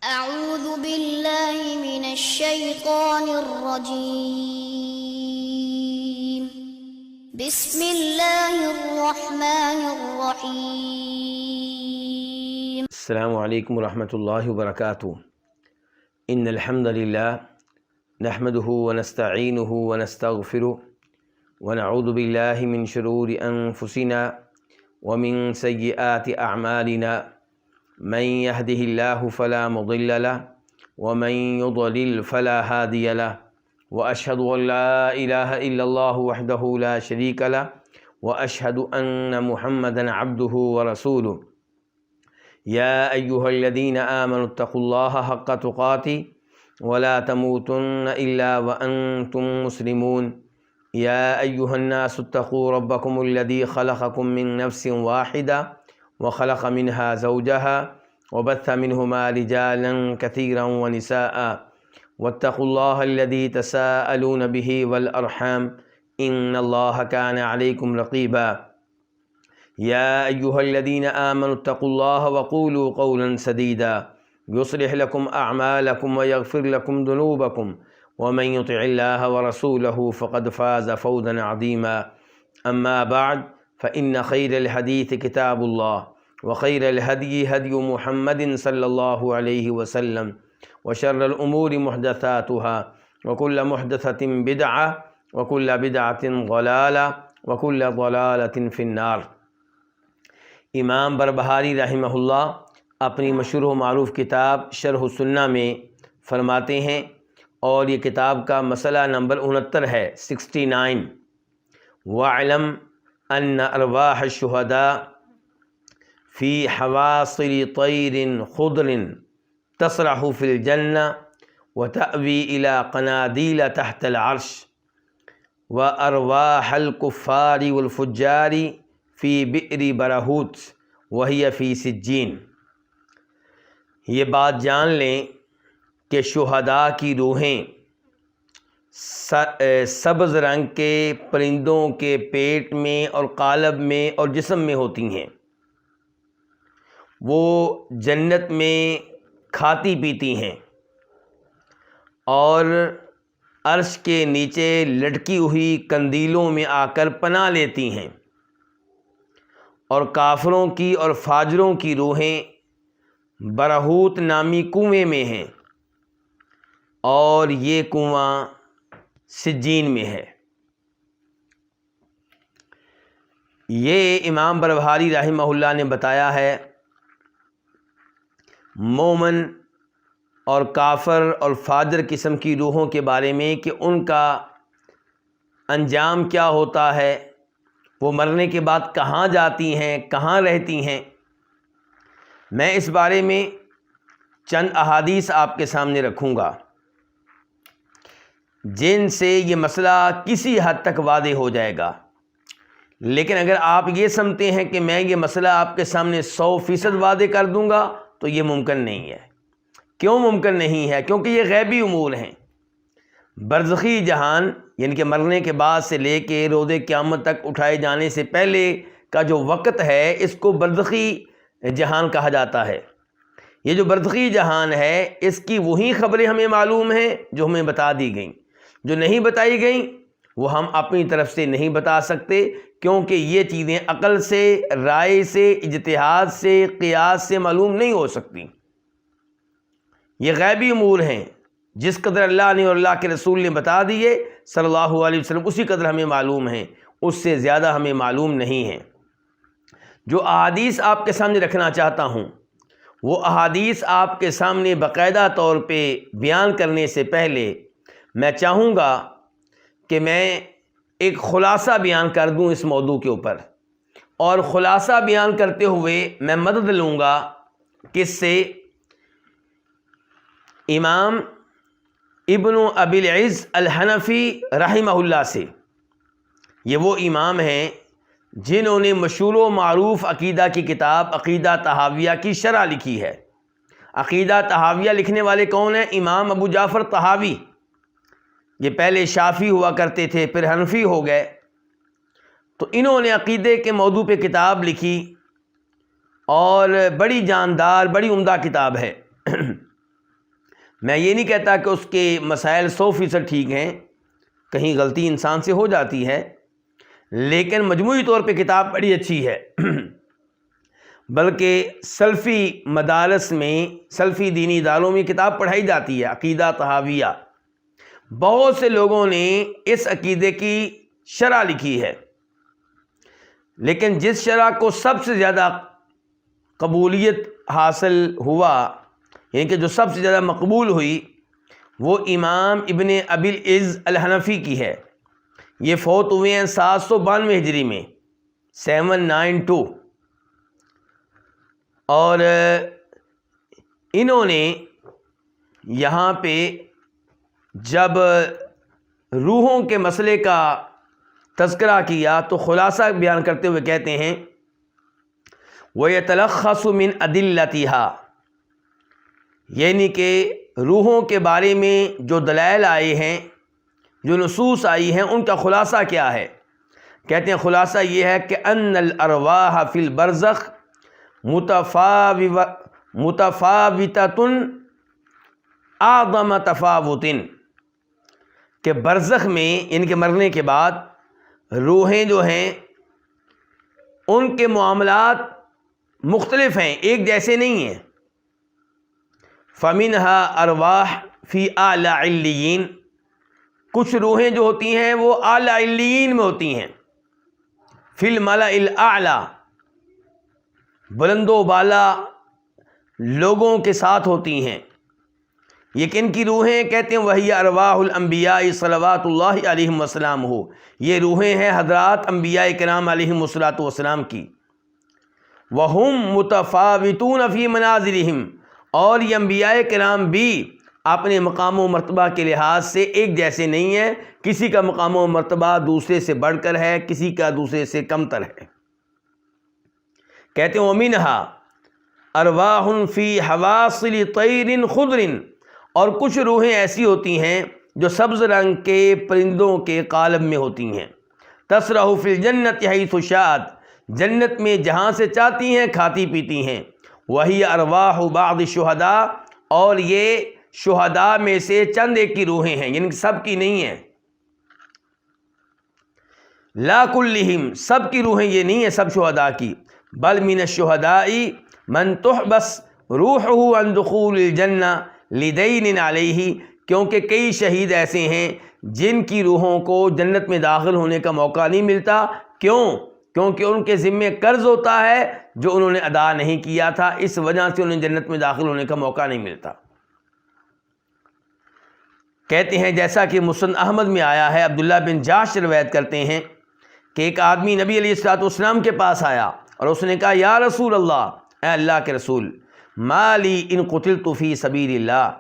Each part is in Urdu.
أعوذ بالله من الشيطان الرجيم بسم الله الرحمن الرحيم السلام علیکم ورحمۃ اللہ وبرکاتہ۔ ان الحمد للہ نحمده ونستعینه ونستغفره ونعوذ باللہ من شرور انفسنا ومن سیئات اعمالنا من يهده الله فلا مضل له ومن يضلل فلا هادي له واشهد ان لا اله الا الله وحده لا شريك له واشهد ان محمدا عبده ورسوله يا أيها الذين آمنوا اتقوا الله حق تقاته ولا تموتن إلا وأنتم مسلمون يا أيها الناس اتقوا ربكم الذي خلقكم من نفس واحدة وخلق منها زوجها وبث منهما رجالا كثيرا ونساء واتقوا الله الذي تساءلون به والأرحام إن الله كان عليكم رقيبا يا أيها الذين آمنوا اتقوا الله وقولوا قولا سديدا يصلح لكم أعمالكم ويغفر لكم ذنوبكم ومن يطع الله ورسوله فقد فاز فوزا عظيما أما بعد فإن خير الحديث كتاب الله وخير الهدي هدي محمد صلى الله عليه وسلم وشر الأمور محدثاتها وكل محدثة بدعة وكل بدعة ضلالة وكل ضلالة في النار۔ امام بربہاری رحمہ اللہ اپنی مشہور و معروف کتاب شرح السنہ میں فرماتے ہیں، اور یہ کتاب کا مسئلہ نمبر 69 ہے، 69۔ وَاعْلَمْ أَنَّ أَرْوَاحَ الشُّهَدَاءِ فِي حَوَاصِلِ طَيْرٍ خُضْرٍ تَسْرَحُ فِي الْجَنَّةِ وَتَأْوِي إِلَى قَنَادِيلَ تَحْتَ الْعَرْشِ وَأَرْوَاحَ الْكُفَّارِ وَالْفُجَّارِ فی بئر برہوت وہی فی سجین۔ یہ بات جان لیں کہ شہداء کی روحیں سبز رنگ کے پرندوں کے پیٹ میں اور قالب میں اور جسم میں ہوتی ہیں، وہ جنت میں کھاتی پیتی ہیں اور عرش کے نیچے لٹکی ہوئی قندیلوں میں آ کر پناہ لیتی ہیں، اور کافروں کی اور فاجروں کی روحیں برہوت نامی کنویں میں ہیں، اور یہ کنواں سجین میں ہے۔ یہ امام بربہاری رحمہ اللہ نے بتایا ہے مومن اور کافر اور فاجر قسم کی روحوں کے بارے میں کہ ان کا انجام کیا ہوتا ہے، وہ مرنے کے بعد کہاں جاتی ہیں، کہاں رہتی ہیں۔ میں اس بارے میں چند احادیث آپ کے سامنے رکھوں گا جن سے یہ مسئلہ کسی حد تک واضح ہو جائے گا، لیکن اگر آپ یہ سمجھتے ہیں کہ میں یہ مسئلہ آپ کے سامنے 100% واضح کر دوں گا تو یہ ممکن نہیں ہے۔ کیوں ممکن نہیں ہے؟ کیونکہ یہ غیبی امور ہیں۔ برزخی جہان یعنی کہ مرنے کے بعد سے لے کے روز قیامت تک اٹھائے جانے سے پہلے کا جو وقت ہے، اس کو برزخی جہان کہا جاتا ہے۔ یہ جو برزخی جہان ہے، اس کی وہی خبریں ہمیں معلوم ہیں جو ہمیں بتا دی گئیں، جو نہیں بتائی گئیں وہ ہم اپنی طرف سے نہیں بتا سکتے، کیونکہ یہ چیزیں عقل سے، رائے سے، اجتہاد سے، قیاس سے معلوم نہیں ہو سکتی۔ یہ غیبی امور ہیں، جس قدر اللہ نے اور اللہ کے رسول نے بتا دیے صلی اللہ علیہ وسلم، اسی قدر ہمیں معلوم ہیں، اس سے زیادہ ہمیں معلوم نہیں ہیں۔ جو احادیث آپ کے سامنے رکھنا چاہتا ہوں، وہ احادیث آپ کے سامنے باقاعدہ طور پہ بیان کرنے سے پہلے میں چاہوں گا کہ میں ایک خلاصہ بیان کر دوں اس موضوع کے اوپر، اور خلاصہ بیان کرتے ہوئے میں مدد لوں گا کس سے؟ امام ابن ابی العز الحنفی رحمہ اللہ سے۔ یہ وہ امام ہیں جنہوں نے مشہور و معروف عقیدہ کی کتاب عقیدہ طحاویہ کی شرح لکھی ہے۔ عقیدہ طحاویہ لکھنے والے کون ہیں؟ امام ابو جعفر طحاوی۔ یہ پہلے شافعی ہوا کرتے تھے، پھر حنفی ہو گئے، تو انہوں نے عقیدے کے موضوع پہ کتاب لکھی، اور بڑی جاندار، بڑی عمدہ کتاب ہے۔ میں یہ نہیں کہتا کہ اس کے مسائل 100% ٹھیک ہیں، کہیں غلطی انسان سے ہو جاتی ہے، لیکن مجموعی طور پہ کتاب بڑی اچھی ہے۔ بلکہ سلفی مدارس میں، سلفی دینی اداروں میں کتاب پڑھائی جاتی ہے، عقیدہ طحاویہ۔ بہت سے لوگوں نے اس عقیدے کی شرح لکھی ہے، لیکن جس شرح کو سب سے زیادہ قبولیت حاصل ہوا، یعنی کہ جو سب سے زیادہ مقبول ہوئی، وہ امام ابن ابی العز الحنفی کی ہے۔ یہ فوت ہوئے ہیں 792 ہجری میں، 792، اور انہوں نے یہاں پہ جب روحوں کے مسئلے کا تذکرہ کیا تو خلاصہ بیان کرتے ہوئے کہتے ہیں وَيَتَلَخَّصُ مِنْ أَدِلَّتِهَا، یعنی کہ روحوں کے بارے میں جو دلائل آئے ہیں، جو نصوص آئی ہیں، ان کا خلاصہ کیا ہے؟ کہتے ہیں خلاصہ یہ ہے کہ ان الارواح فی البرزخ متفاوتۃ اعظم تفاوت، کہ برزخ میں، یعنی کہ مرنے کے بعد روحیں جو ہیں ان کے معاملات مختلف ہیں، ایک جیسے نہیں ہیں۔ فَمِنْهَا ارواح فی اعلی علیین، کچھ روحیں جو ہوتی ہیں وہ اعلی علیین میں ہوتی ہیں، فی الملأ الاعلی، بلند و بالا لوگوں کے ساتھ ہوتی ہیں۔ یہ کن کی روحیں؟ کہتے ہیں وہی ارواح الانبیاء صلوات اللہ علیہم وسلام ہو، یہ روحیں ہیں حضرات انبیاء کرام علیہم الصلوۃ والسلام کی۔ وہم متفاوتون فی منازلہم، اور یہ انبیاء کرام بھی اپنے مقام و مرتبہ کے لحاظ سے ایک جیسے نہیں ہیں، کسی کا مقام و مرتبہ دوسرے سے بڑھ کر ہے، کسی کا دوسرے سے کم تر ہے۔ کہتے ہیں وَمِنْهَا ارواح فی حواصل طیر خضر، اور کچھ روحیں ایسی ہوتی ہیں جو سبز رنگ کے پرندوں کے قالب میں ہوتی ہیں۔ تسرح فی الجنت حیث شاءت، جنت میں جہاں سے چاہتی ہیں کھاتی پیتی ہیں۔ وہی ارواح بعض الشہداء، اور یہ شہداء میں سے چند ایک کی روحیں ہیں، یعنی سب کی نہیں ہیں۔ لا کلہم، سب کی روحیں یہ نہیں ہیں سب شہداء کی، بل من الشہداء من تحبس روحہ عن دخول الجنہ لدین علیہ، کیونکہ کئی شہید ایسے ہیں جن کی روحوں کو جنت میں داخل ہونے کا موقع نہیں ملتا۔ کیوں؟ کیونکہ ان کے ذمے قرض ہوتا ہے جو انہوں نے ادا نہیں کیا تھا، اس وجہ سے انہیں جنت میں داخل ہونے کا موقع نہیں ملتا۔ کہتے ہیں جیسا کہ مسند احمد میں آیا ہے، عبداللہ بن جاش روایت کرتے ہیں کہ ایک آدمی نبی علیہ الصلوۃ والسلام کے پاس آیا اور اس نے کہا یا رسول اللہ، اے اللہ کے رسول، ما لی ان قتلت فی سبیل اللہ،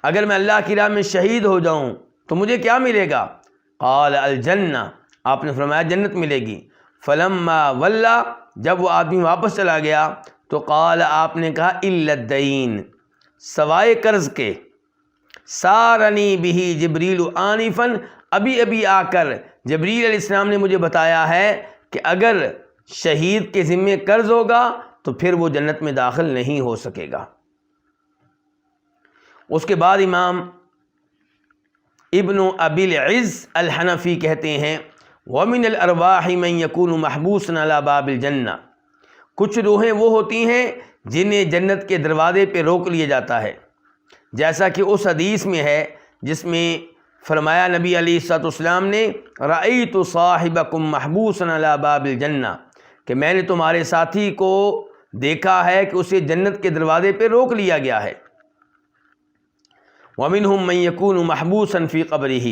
اگر میں اللہ کی راہ میں شہید ہو جاؤں تو مجھے کیا ملے گا؟ قال الجنہ، آپ نے فرمایا جنت ملے گی۔ فلما ولا، جب وہ آدمی واپس چلا گیا تو قال، آپ نے کہا الا الدین، سوائے قرض کے۔ سارنی بہ جبریل آنفا، ابھی ابھی آ کر جبریل علیہ السلام نے مجھے بتایا ہے کہ اگر شہید کے ذمے قرض ہوگا تو پھر وہ جنت میں داخل نہیں ہو سکے گا۔ اس کے بعد امام ابن ابی العز الحنفی کہتے ہیں وَمِنَ الْأَرْوَاحِ مَنْ يَكُونُ مَحْبُوسًا عَلَى بَابِ الْجَنَّةِ، کچھ روحیں وہ ہوتی ہیں جنہیں جنت کے دروازے پہ روک لیا جاتا ہے، جیسا کہ اس حدیث میں ہے جس میں فرمایا نبی علیہ الصلوۃ والسلام نے رأیت صاحبکم محبوسا علی باب الجنہ، کہ میں نے تمہارے ساتھی کو دیکھا ہے کہ اسے جنت کے دروازے پہ روک لیا گیا ہے۔ ومنہم من یکون محبوسا فی قبرہ،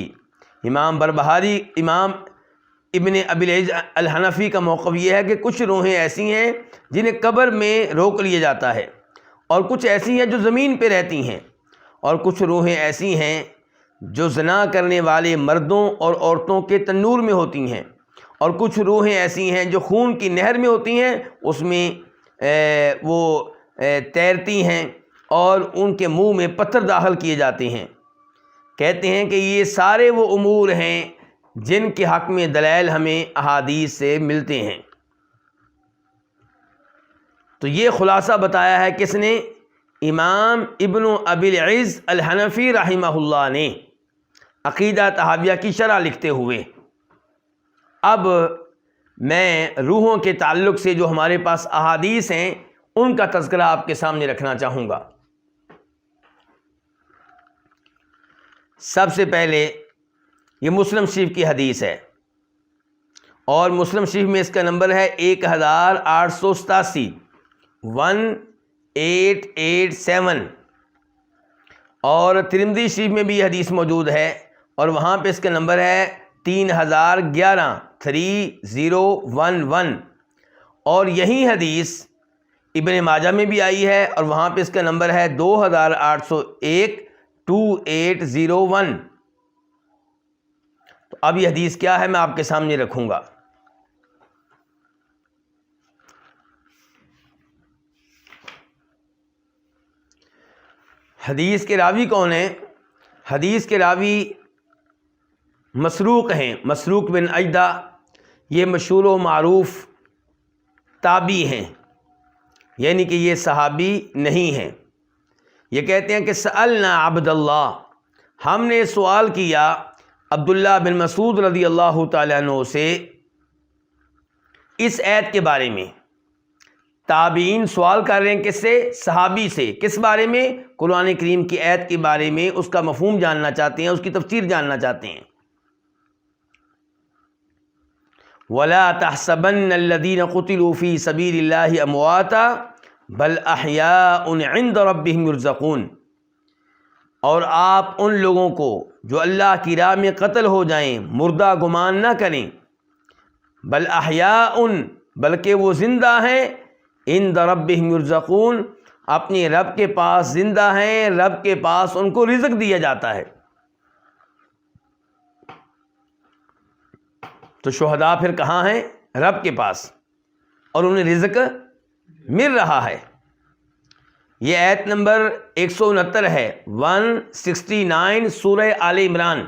امام بربہاری، امام ابن ابی العز الحنفی کا موقف یہ ہے کہ کچھ روحیں ایسی ہیں جنہیں قبر میں روک لیا جاتا ہے، اور کچھ ایسی ہیں جو زمین پہ رہتی ہیں، اور کچھ روحیں ایسی ہیں جو زنا کرنے والے مردوں اور عورتوں کے تنور میں ہوتی ہیں، اور کچھ روحیں ایسی ہیں جو خون کی نہر میں ہوتی ہیں، اس میں وہ تیرتی ہیں اور ان کے منہ میں پتھر داخل کیے جاتے ہیں۔ کہتے ہیں کہ یہ سارے وہ امور ہیں جن کے حق میں دلائل ہمیں احادیث سے ملتے ہیں۔ تو یہ خلاصہ بتایا ہے کس نے؟ امام ابن ابی العز الحنفی رحمہ اللہ نے عقیدہ طحاویہ کی شرح لکھتے ہوئے اب میں روحوں کے تعلق سے جو ہمارے پاس احادیث ہیں ان کا تذکرہ آپ کے سامنے رکھنا چاہوں گا۔ سب سے پہلے یہ مسلم شریف کی حدیث ہے، اور مسلم شریف میں اس کا نمبر ہے 1887 1887، اور ترمذی شریف میں بھی یہ حدیث موجود ہے، اور وہاں پہ اس کا نمبر ہے 3011 3011، اور یہی حدیث ابن ماجہ میں بھی آئی ہے، اور وہاں پہ اس کا نمبر ہے 2801 2801۔ تو اب یہ حدیث کیا ہے میں آپ کے سامنے رکھوں گا۔ حدیث کے راوی کون ہیں؟ حدیث کے راوی مسروق ہیں، مسروق بن اجدہ، یہ مشہور و معروف تابعی ہیں، یعنی کہ یہ صحابی نہیں ہیں۔ یہ کہتے ہیں کہ سألنا عبد اللہ، ہم نے سوال کیا عبداللہ بن مسعود رضی اللہ تعالیٰ عنہ سے اس آیت کے بارے میں۔ تابعین سوال کر رہے ہیں کس سے؟ صحابی سے۔ کس بارے میں؟ قرآن کریم کی آیت کے بارے میں، اس کا مفہوم جاننا چاہتے ہیں، اس کی تفسیر جاننا چاہتے ہیں۔ وَلَا تَحْسَبَنَّ الَّذِينَ قُتِلُوا فِي سَبِيلِ اللَّهِ أَمْوَاتًا بَلْ أَحْيَاءٌ عِندَ رَبِّهِمْ يُرْزَقُونَ، اور آپ ان لوگوں کو جو اللہ کی راہ میں قتل ہو جائیں مردہ گمان نہ کریں، بل احیاء، بلکہ وہ زندہ ہیں، عند ربہم یرزقون، اپنے رب کے پاس زندہ ہیں، رب کے پاس ان کو رزق دیا جاتا ہے۔ تو شہداء پھر کہاں ہیں؟ رب کے پاس، اور انہیں رزق مل رہا ہے۔ یہ آیت نمبر 169 ہے، 169 سورہ آل عمران۔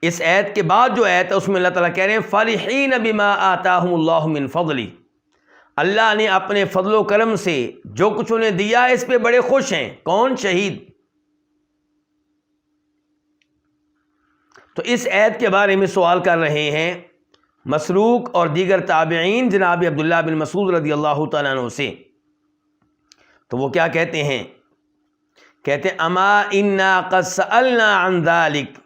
اس آیت کے بعد جو آیت ہے اس میں اللہ تعالیٰ کہہ رہے ہیں فَرِحِينَ بِمَا آتَاهُمُ اللَّهُ مِنْ فَضْلِ، اللہ نے اپنے فضل و کرم سے جو کچھ انہیں دیا ہے اس پہ بڑے خوش ہیں۔ کون؟ شہید۔ تو اس آیت کے بارے میں سوال کر رہے ہیں مسروق اور دیگر تابعین جناب عبداللہ بن مسعود رضی اللہ تعالیٰ عنہ سے۔ تو وہ کیا کہتے ہیں؟ کہتے ہیں اما انا قد سألنا عن ذلك،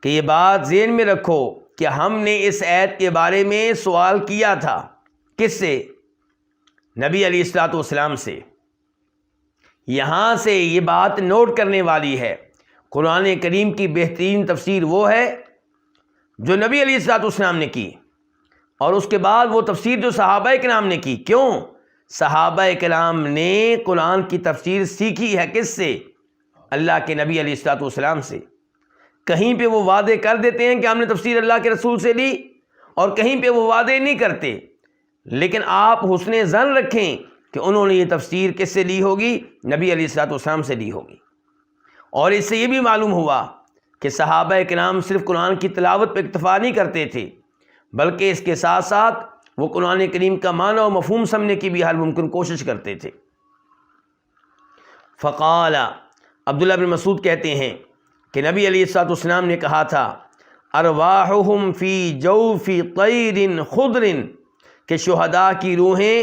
کہ یہ بات ذہن میں رکھو کہ ہم نے اس آیت کے بارے میں سوال کیا تھا۔ کس سے؟ نبی علیہ الصلوۃ والسلام سے۔ یہاں سے یہ بات نوٹ کرنے والی ہے، قرآن کریم کی بہترین تفسیر وہ ہے جو نبی علیہ الصلوۃ والسلام نے کی، اور اس کے بعد وہ تفسیر جو صحابہ کرام نے کی۔ کیوں؟ صحابہ کرام نے قرآن کی تفسیر سیکھی ہے کس سے؟ اللہ کے نبی علیہ الصلوۃ والسلام سے۔ کہیں پہ وہ وعدے کر دیتے ہیں کہ ہم نے تفسیر اللہ کے رسول سے لی، اور کہیں پہ وہ وعدے نہیں کرتے، لیکن آپ حسن ظن رکھیں کہ انہوں نے یہ تفسیر کس سے لی ہوگی؟ نبی علیہ الصلوۃ والسلام سے لی ہوگی۔ اور اس سے یہ بھی معلوم ہوا کہ صحابہ کرام صرف قرآن کی تلاوت پہ اکتفا نہیں کرتے تھے، بلکہ اس کے ساتھ ساتھ وہ قرآن کریم کا معنی و مفہوم سمجھنے کی بھی ہر ممکن کوشش کرتے تھے۔ فقال، عبداللہ بن مسعود کہتے ہیں کہ نبی علیہ الصلوۃ والسلام نے کہا تھا ارواحہم فی جوف طیر خضر، کہ شہداء کی روحیں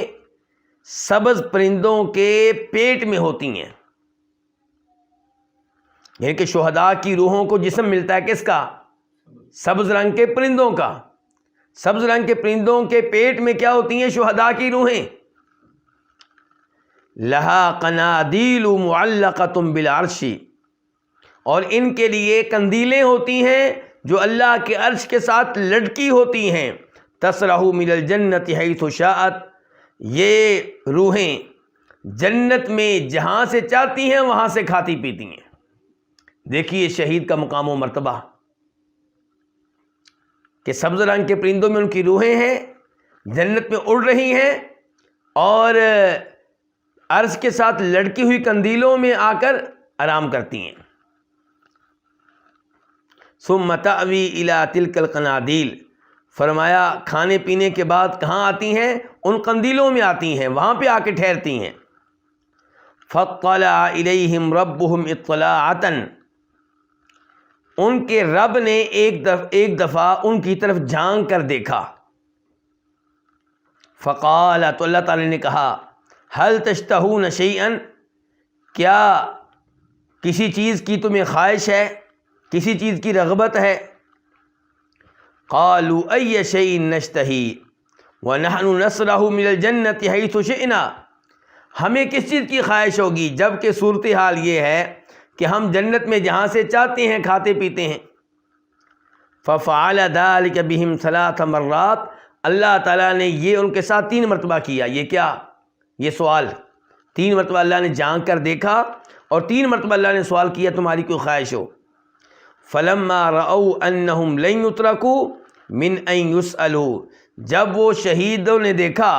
سبز پرندوں کے پیٹ میں ہوتی ہیں۔ یعنی کہ شہداء کی روحوں کو جسم ملتا ہے کس کا؟ سبز رنگ کے پرندوں کا۔ سبز رنگ کے پرندوں کے پیٹ میں کیا ہوتی ہیں؟ شہداء کی روحیں۔ لہا قنادیل معلقۃ بالعرش، اور ان کے لیے قندیلیں ہوتی ہیں جو اللہ کے عرش کے ساتھ لٹکی ہوتی ہیں۔ تسرح من الجنت حیث شاءت، یہ روحیں جنت میں جہاں سے چاہتی ہیں وہاں سے کھاتی پیتی ہیں۔ دیکھیے شہید کا مقام و مرتبہ، کہ سبز رنگ کے پرندوں میں ان کی روحیں ہیں، جنت میں اڑ رہی ہیں، اور عرش کے ساتھ لڑکی ہوئی قندیلوں میں آ کر آرام کرتی ہیں۔ ثم تأوی الی تلک القنادیل فرمایا کھانے پینے کے بعد کہاں آتی ہیں؟ ان قندیلوں میں آتی ہیں، وہاں پہ آ کے ٹھہرتی ہیں۔ فاطلع الیہم ربہم اطلاعۃ، ان کے رب نے ایک دفعہ ان کی طرف جھانک کر دیکھا۔ فقال، تو اللہ تعالی نے کہا، هل تشتہون شیئا، کیا کسی چیز کی تمہیں خواہش ہے، کسی چیز کی رغبت ہے؟ قالوا ای شیء نشتہی ونحن نسرع من الجنۃ حیث شئنا، ہمیں کس چیز کی خواہش ہوگی جب کہ صورتحال یہ ہے کہ ہم جنت میں جہاں سے چاہتے ہیں کھاتے پیتے ہیں۔ ففعل ذلک بہم 3 مرات، اللہ تعالیٰ نے یہ ان کے ساتھ 3 مرتبہ کیا۔ یہ کیا؟ یہ سوال 3 مرتبہ اللہ نے جھانک کر دیکھا اور 3 مرتبہ اللہ نے سوال کیا تمہاری کوئی خواہش ہو۔ فلما رأوا انہم لن یترکوا من ان یسألوا، جب وہ شہیدوں نے دیکھا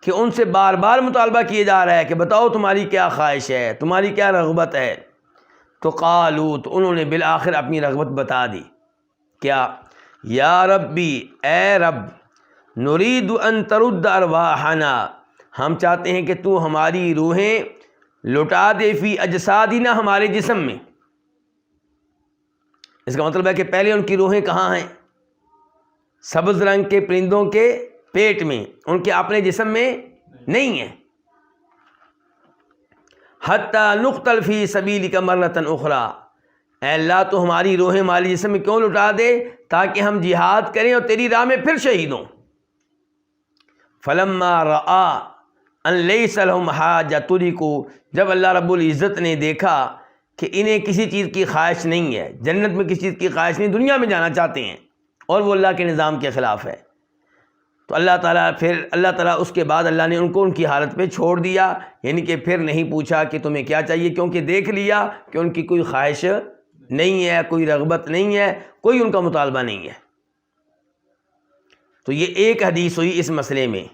کہ ان سے بار بار مطالبہ کیا جا رہا ہے کہ بتاؤ تمہاری کیا خواہش ہے، تمہاری کیا رغبت ہے، تو قالوا، تو انہوں نے بالآخر اپنی رغبت بتا دی۔ کیا؟ یا ربی، اے رب، نرید ان ترد ارواحنا، ہم چاہتے ہیں کہ تو ہماری روحیں لوٹا دے فی اجسادنا، ہمارے جسم میں۔ اس کا مطلب ہے کہ پہلے ان کی روحیں کہاں ہیں؟ سبز رنگ کے پرندوں کے پیٹ میں، ان کے اپنے جسم میں نہیں ہیں۔ حتی نقتل فی سبیلک مرۃ اخری، اے اللہ تو ہماری روحیں ہمارے جسم میں کیوں لٹا دے؟ تاکہ ہم جہاد کریں اور تیری راہ میں پھر شہید ہوں۔ فلما رآ ان لیس لہم حاجہ ترکوا، جب اللہ رب العزت نے دیکھا کہ انہیں کسی چیز کی خواہش نہیں ہے، جنت میں کسی چیز کی خواہش نہیں، دنیا میں جانا چاہتے ہیں اور وہ اللہ کے نظام کے خلاف ہے، تو اللہ تعالیٰ اس کے بعد اللہ نے ان کو ان کی حالت پہ چھوڑ دیا، یعنی کہ پھر نہیں پوچھا کہ تمہیں کیا چاہیے، کیونکہ دیکھ لیا کہ ان کی کوئی خواہش نہیں ہے، کوئی رغبت نہیں ہے، کوئی ان کا مطالبہ نہیں ہے۔ تو یہ ایک حدیث ہوئی اس مسئلے میں۔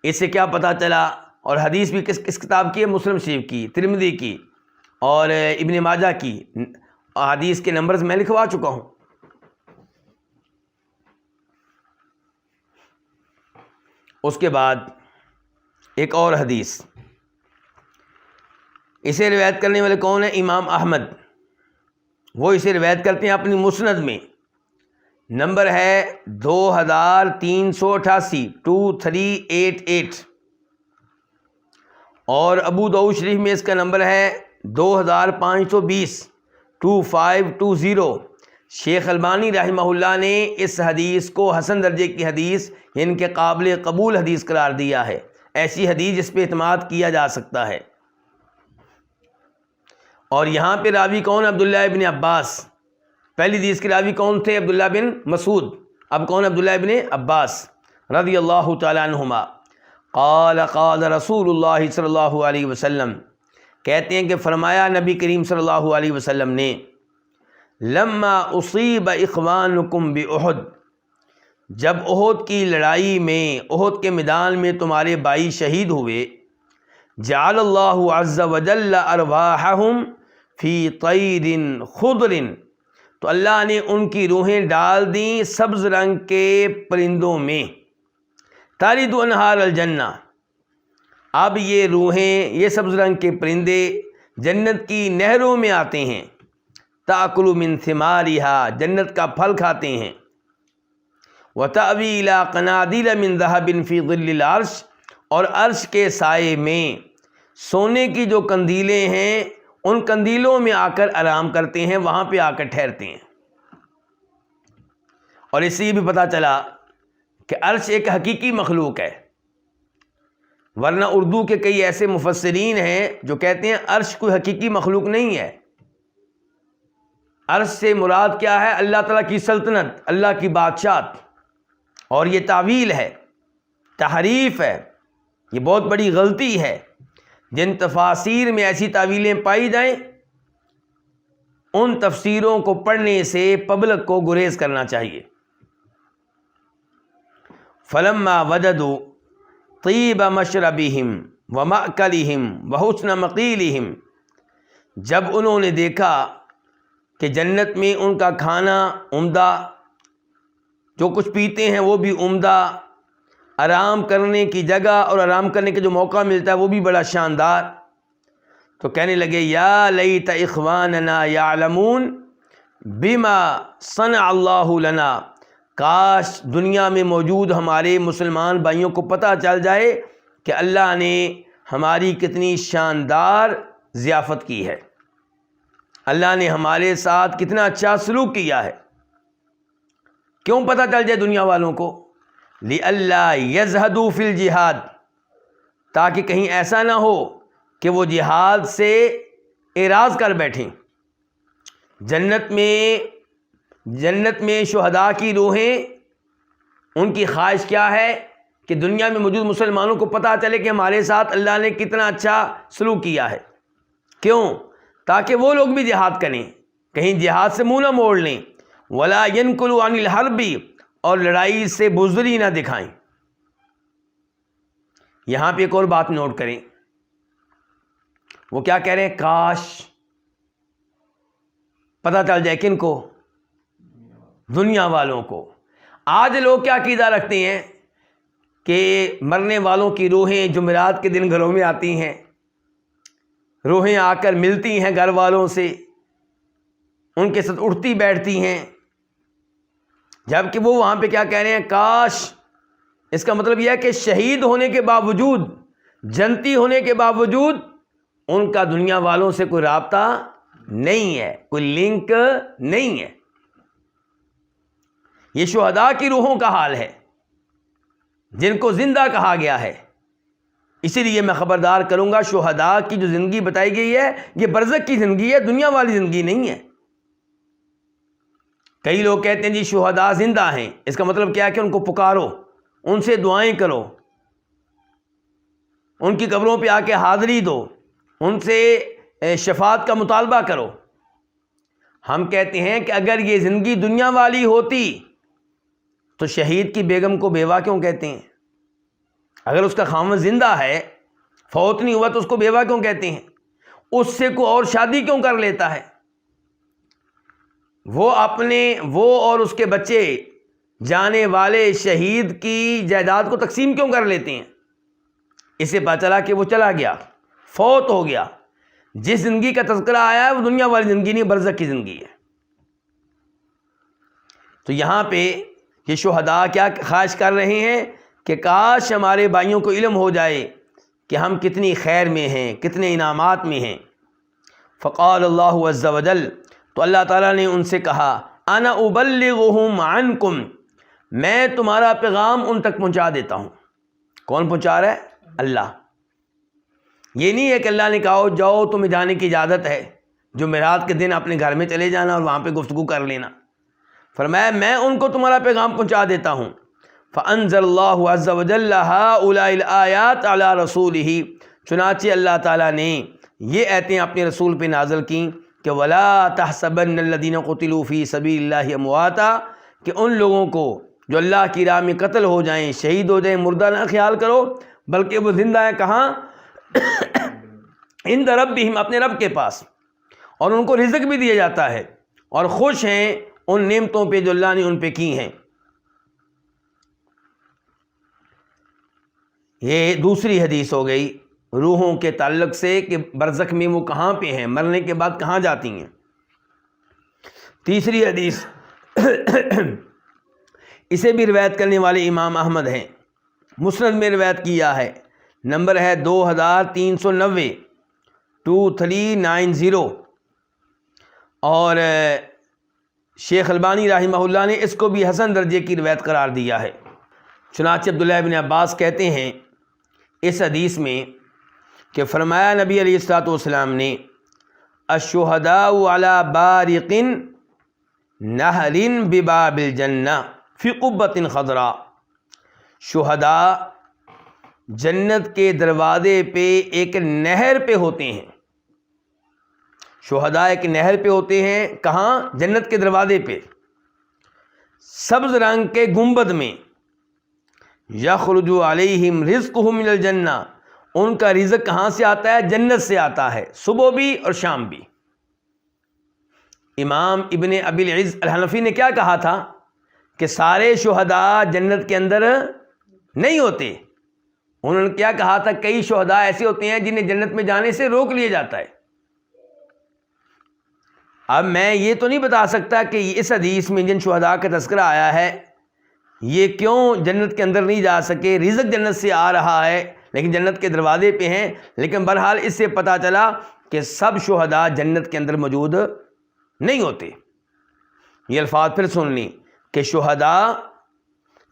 اس سے کیا پتہ چلا؟ اور حدیث بھی کس کتاب کی ہے؟ مسلم شریف کی، ترمذی کی اور ابن ماجہ کی۔ حدیث کے نمبرز میں لکھوا چکا ہوں۔ اس کے بعد ایک اور حدیث، اسے روایت کرنے والے کون ہیں؟ امام احمد، وہ اسے روایت کرتے ہیں اپنی مسند میں، نمبر ہے 2388 2388، اور ابو داؤد شریف میں اس کا نمبر ہے 2520 2520۔ شیخ البانی رحمہ اللہ نے اس حدیث کو حسن درجے کی حدیث، ان کے قابل قبول حدیث قرار دیا ہے۔ ایسی حدیث جس پہ اعتماد کیا جا سکتا ہے۔ اور یہاں پہ راوی کون؟ عبداللہ ابن عباس۔ پہلی حدیث کے راوی کون تھے؟ عبداللہ بن مسعود، اب کون؟ عبداللہ ابن عباس رضی اللہ تعالیٰ عنہما۔ قال قال رسول اللہ صلی اللہ علیہ وسلم، کہتے ہیں کہ فرمایا نبی کریم صلی اللہ علیہ وسلم نے، لما اصیب اخوانکم باحد، جب احد کی لڑائی میں، احد کے میدان میں تمہارے بھائی شہید ہوئے، جعل اللہ عز وجل ارواحہم فی طیر خضر، تو اللہ نے ان کی روحیں ڈال دیں سبز رنگ کے پرندوں میں، تارد انہار الجنہ، اب یہ روحیں، یہ سبز رنگ کے پرندے جنت کی نہروں میں آتے ہیں، تاکل من ثمارہا، جنت کا پھل کھاتے ہیں، وتأوی الی قنادیل من ذہب فی ظل العرش، اور عرش کے سائے میں سونے کی جو قندیلیں ہیں ان قندیلوں میں آ کر آرام کرتے ہیں، وہاں پہ آ کر ٹھہرتے ہیں۔ اور اس سے یہ بھی پتہ چلا کہ عرش ایک حقیقی مخلوق ہے، ورنہ اردو کے کئی ایسے مفسرین ہیں جو کہتے ہیں عرش کوئی حقیقی مخلوق نہیں ہے، عرش سے مراد کیا ہے؟ اللہ تعالیٰ کی سلطنت، اللہ کی بادشاہت، اور یہ تعویل ہے، تحریف ہے، یہ بہت بڑی غلطی ہے۔ جن تفاسیر میں ایسی تعویلیں پائی جائیں ان تفسیروں کو پڑھنے سے پبلک کو گریز کرنا چاہیے۔ فلما وجدوا طیب مشربہم ومأکلہم وحسن مقیلہم، جب انہوں نے دیکھا کہ جنت میں ان کا کھانا عمدہ، جو کچھ پیتے ہیں وہ بھی عمدہ، آرام کرنے کی جگہ اور آرام کرنے کا جو موقع ملتا ہے وہ بھی بڑا شاندار۔ تو کہنے لگے یا لیت اخواننا یعلمون بما صنع اللہ لنا، کاش دنیا میں موجود ہمارے مسلمان بھائیوں کو پتہ چل جائے کہ اللہ نے ہماری کتنی شاندار ضیافت کی ہے، اللہ نے ہمارے ساتھ کتنا اچھا سلوک کیا ہے۔ کیوں پتہ چل جائے دنیا والوں کو؟ لِأَلَّا يَزْهَدُوا فِي الْجِهَادِ، تاکہ کہیں ایسا نہ ہو کہ وہ جہاد سے اعراض کر بیٹھیں۔ جنت میں شہداء کی روحیں، ان کی خواہش کیا ہے کہ دنیا میں موجود مسلمانوں کو پتہ چلے کہ ہمارے ساتھ اللہ نے کتنا اچھا سلوک کیا ہے۔ کیوں؟ تاکہ وہ لوگ بھی جہاد کریں، کہیں جہاد سے منہ نہ موڑ لیں۔ وَلَا يَنْكُلُوا عَنِ الْحَرْبِ، اور لڑائی سے بزدلی نہ دکھائیں۔ یہاں پہ ایک اور بات نوٹ کریں، وہ کیا کہہ رہے ہیں؟ کاش پتہ چل جائے کن کو؟ دنیا والوں کو۔ آج لوگ کیا عقیدہ رکھتے ہیں کہ مرنے والوں کی روحیں جمعرات کے دن گھروں میں آتی ہیں، روحیں آ کر ملتی ہیں گھر والوں سے، ان کے ساتھ اٹھتی بیٹھتی ہیں، جبکہ وہ وہاں پہ کیا کہہ رہے ہیں؟ کاش۔ اس کا مطلب یہ ہے کہ شہید ہونے کے باوجود، جنتی ہونے کے باوجود ان کا دنیا والوں سے کوئی رابطہ نہیں ہے، کوئی لنک نہیں ہے۔ یہ شہداء کی روحوں کا حال ہے جن کو زندہ کہا گیا ہے۔ اسی لیے میں خبردار کروں گا، شہداء کی جو زندگی بتائی گئی ہے یہ برزخ کی زندگی ہے، دنیا والی زندگی نہیں ہے۔ کئی لوگ کہتے ہیں جی شہداء زندہ ہیں، اس کا مطلب کیا ہے کہ ان کو پکارو، ان سے دعائیں کرو، ان کی قبروں پہ آ کے حاضری دو، ان سے شفاعت کا مطالبہ کرو۔ ہم کہتے ہیں کہ اگر یہ زندگی دنیا والی ہوتی تو شہید کی بیگم کو بیوہ کیوں کہتے ہیں؟ اگر اس کا خاوند زندہ ہے، فوت نہیں ہوا، تو اس کو بیوہ کیوں کہتے ہیں؟ اس سے کوئی اور شادی کیوں کر لیتا ہے؟ وہ اور اس کے بچے جانے والے شہید کی جائیداد کو تقسیم کیوں کر لیتے ہیں؟ اسے پتہ چلا کہ وہ چلا گیا، فوت ہو گیا۔ جس زندگی کا تذکرہ آیا ہے وہ دنیا والی زندگی نہیں، برزخ کی زندگی ہے۔ تو یہاں پہ یہ شہداء کیا خواہش کر رہے ہیں کہ کاش ہمارے بھائیوں کو علم ہو جائے کہ ہم کتنی خیر میں ہیں، کتنے انعامات میں ہیں۔ فقال اللہ عز وجل، تو اللہ تعالیٰ نے ان سے کہا، انا ابلغہم عنکم، میں تمہارا پیغام ان تک پہنچا دیتا ہوں۔ کون پہنچا رہا ہے؟ اللہ۔ یہ نہیں ہے کہ اللہ نے کہا جاؤ تمہیں جانے کی اجازت ہے، جمعرات کے دن اپنے گھر میں چلے جانا اور وہاں پہ گفتگو کر لینا۔ فرمایا میں ان کو تمہارا پیغام پہنچا دیتا ہوں۔ فانزل اللہ عز وجل هؤلاء الآیات علی رسولہ، چنانچہ اللہ تعالیٰ نے یہ آیتیں اپنے رسول پہ نازل کیں کہ وَلَا تَحْسَبَنَّ الَّذِينَ قُتِلُوا فِي سَبِيلِ اللَّهِ أَمْوَاتًا، کہ ان لوگوں کو جو اللہ کی راہ میں قتل ہو جائیں، شہید ہو جائیں، مردہ نہ خیال کرو، بلکہ وہ زندہ ہیں۔ کہاں؟ عند ربہم، اپنے رب کے پاس، اور ان کو رزق بھی دیا جاتا ہے، اور خوش ہیں ان نعمتوں پہ جو اللہ نے ان پہ کی ہیں۔ یہ دوسری حدیث ہو گئی روحوں کے تعلق سے کہ برزخ میں وہ کہاں پہ ہیں، مرنے کے بعد کہاں جاتی ہیں۔ تیسری حدیث اسے بھی روایت کرنے والے امام احمد ہیں، مسند میں روایت کیا ہے، نمبر ہے 2390 2390، اور شیخ البانی رحمہ اللہ نے اس کو بھی حسن درجے کی روایت قرار دیا ہے۔ چنانچہ عبداللہ بن عباس کہتے ہیں اس حدیث میں کہ فرمایا نبی علیہ الصلوۃ والسلام نے، الشہداء علی بارق نہر بباب الجنہ فی قبۃ خضراء، شہداء جنت کے دروازے پہ ایک نہر پہ ہوتے ہیں۔ شہداء ایک نہر پہ ہوتے ہیں، کہاں؟ جنت کے دروازے پہ، سبز رنگ کے گنبد میں۔ یخرج علیہم رزقہم من الجنہ، ان کا رزق کہاں سے آتا ہے؟ جنت سے آتا ہے، صبح بھی اور شام بھی۔ امام ابن ابی العز الحنفی نے کیا کہا تھا کہ سارے شہداء جنت کے اندر نہیں ہوتے. انہوں نے کیا کہا تھا؟ کئی شہداء ایسے ہوتے ہیں جنہیں جنت میں جانے سے روک لیا جاتا ہے. اب میں یہ تو نہیں بتا سکتا کہ اس حدیث میں جن شہداء کا تذکرہ آیا ہے یہ کیوں جنت کے اندر نہیں جا سکے. رزق جنت سے آ رہا ہے لیکن جنت کے دروازے پہ ہیں. لیکن بہرحال اس سے پتہ چلا کہ سب شہداء جنت کے اندر موجود نہیں ہوتے. یہ الفاظ پھر سن لیں کہ شہداء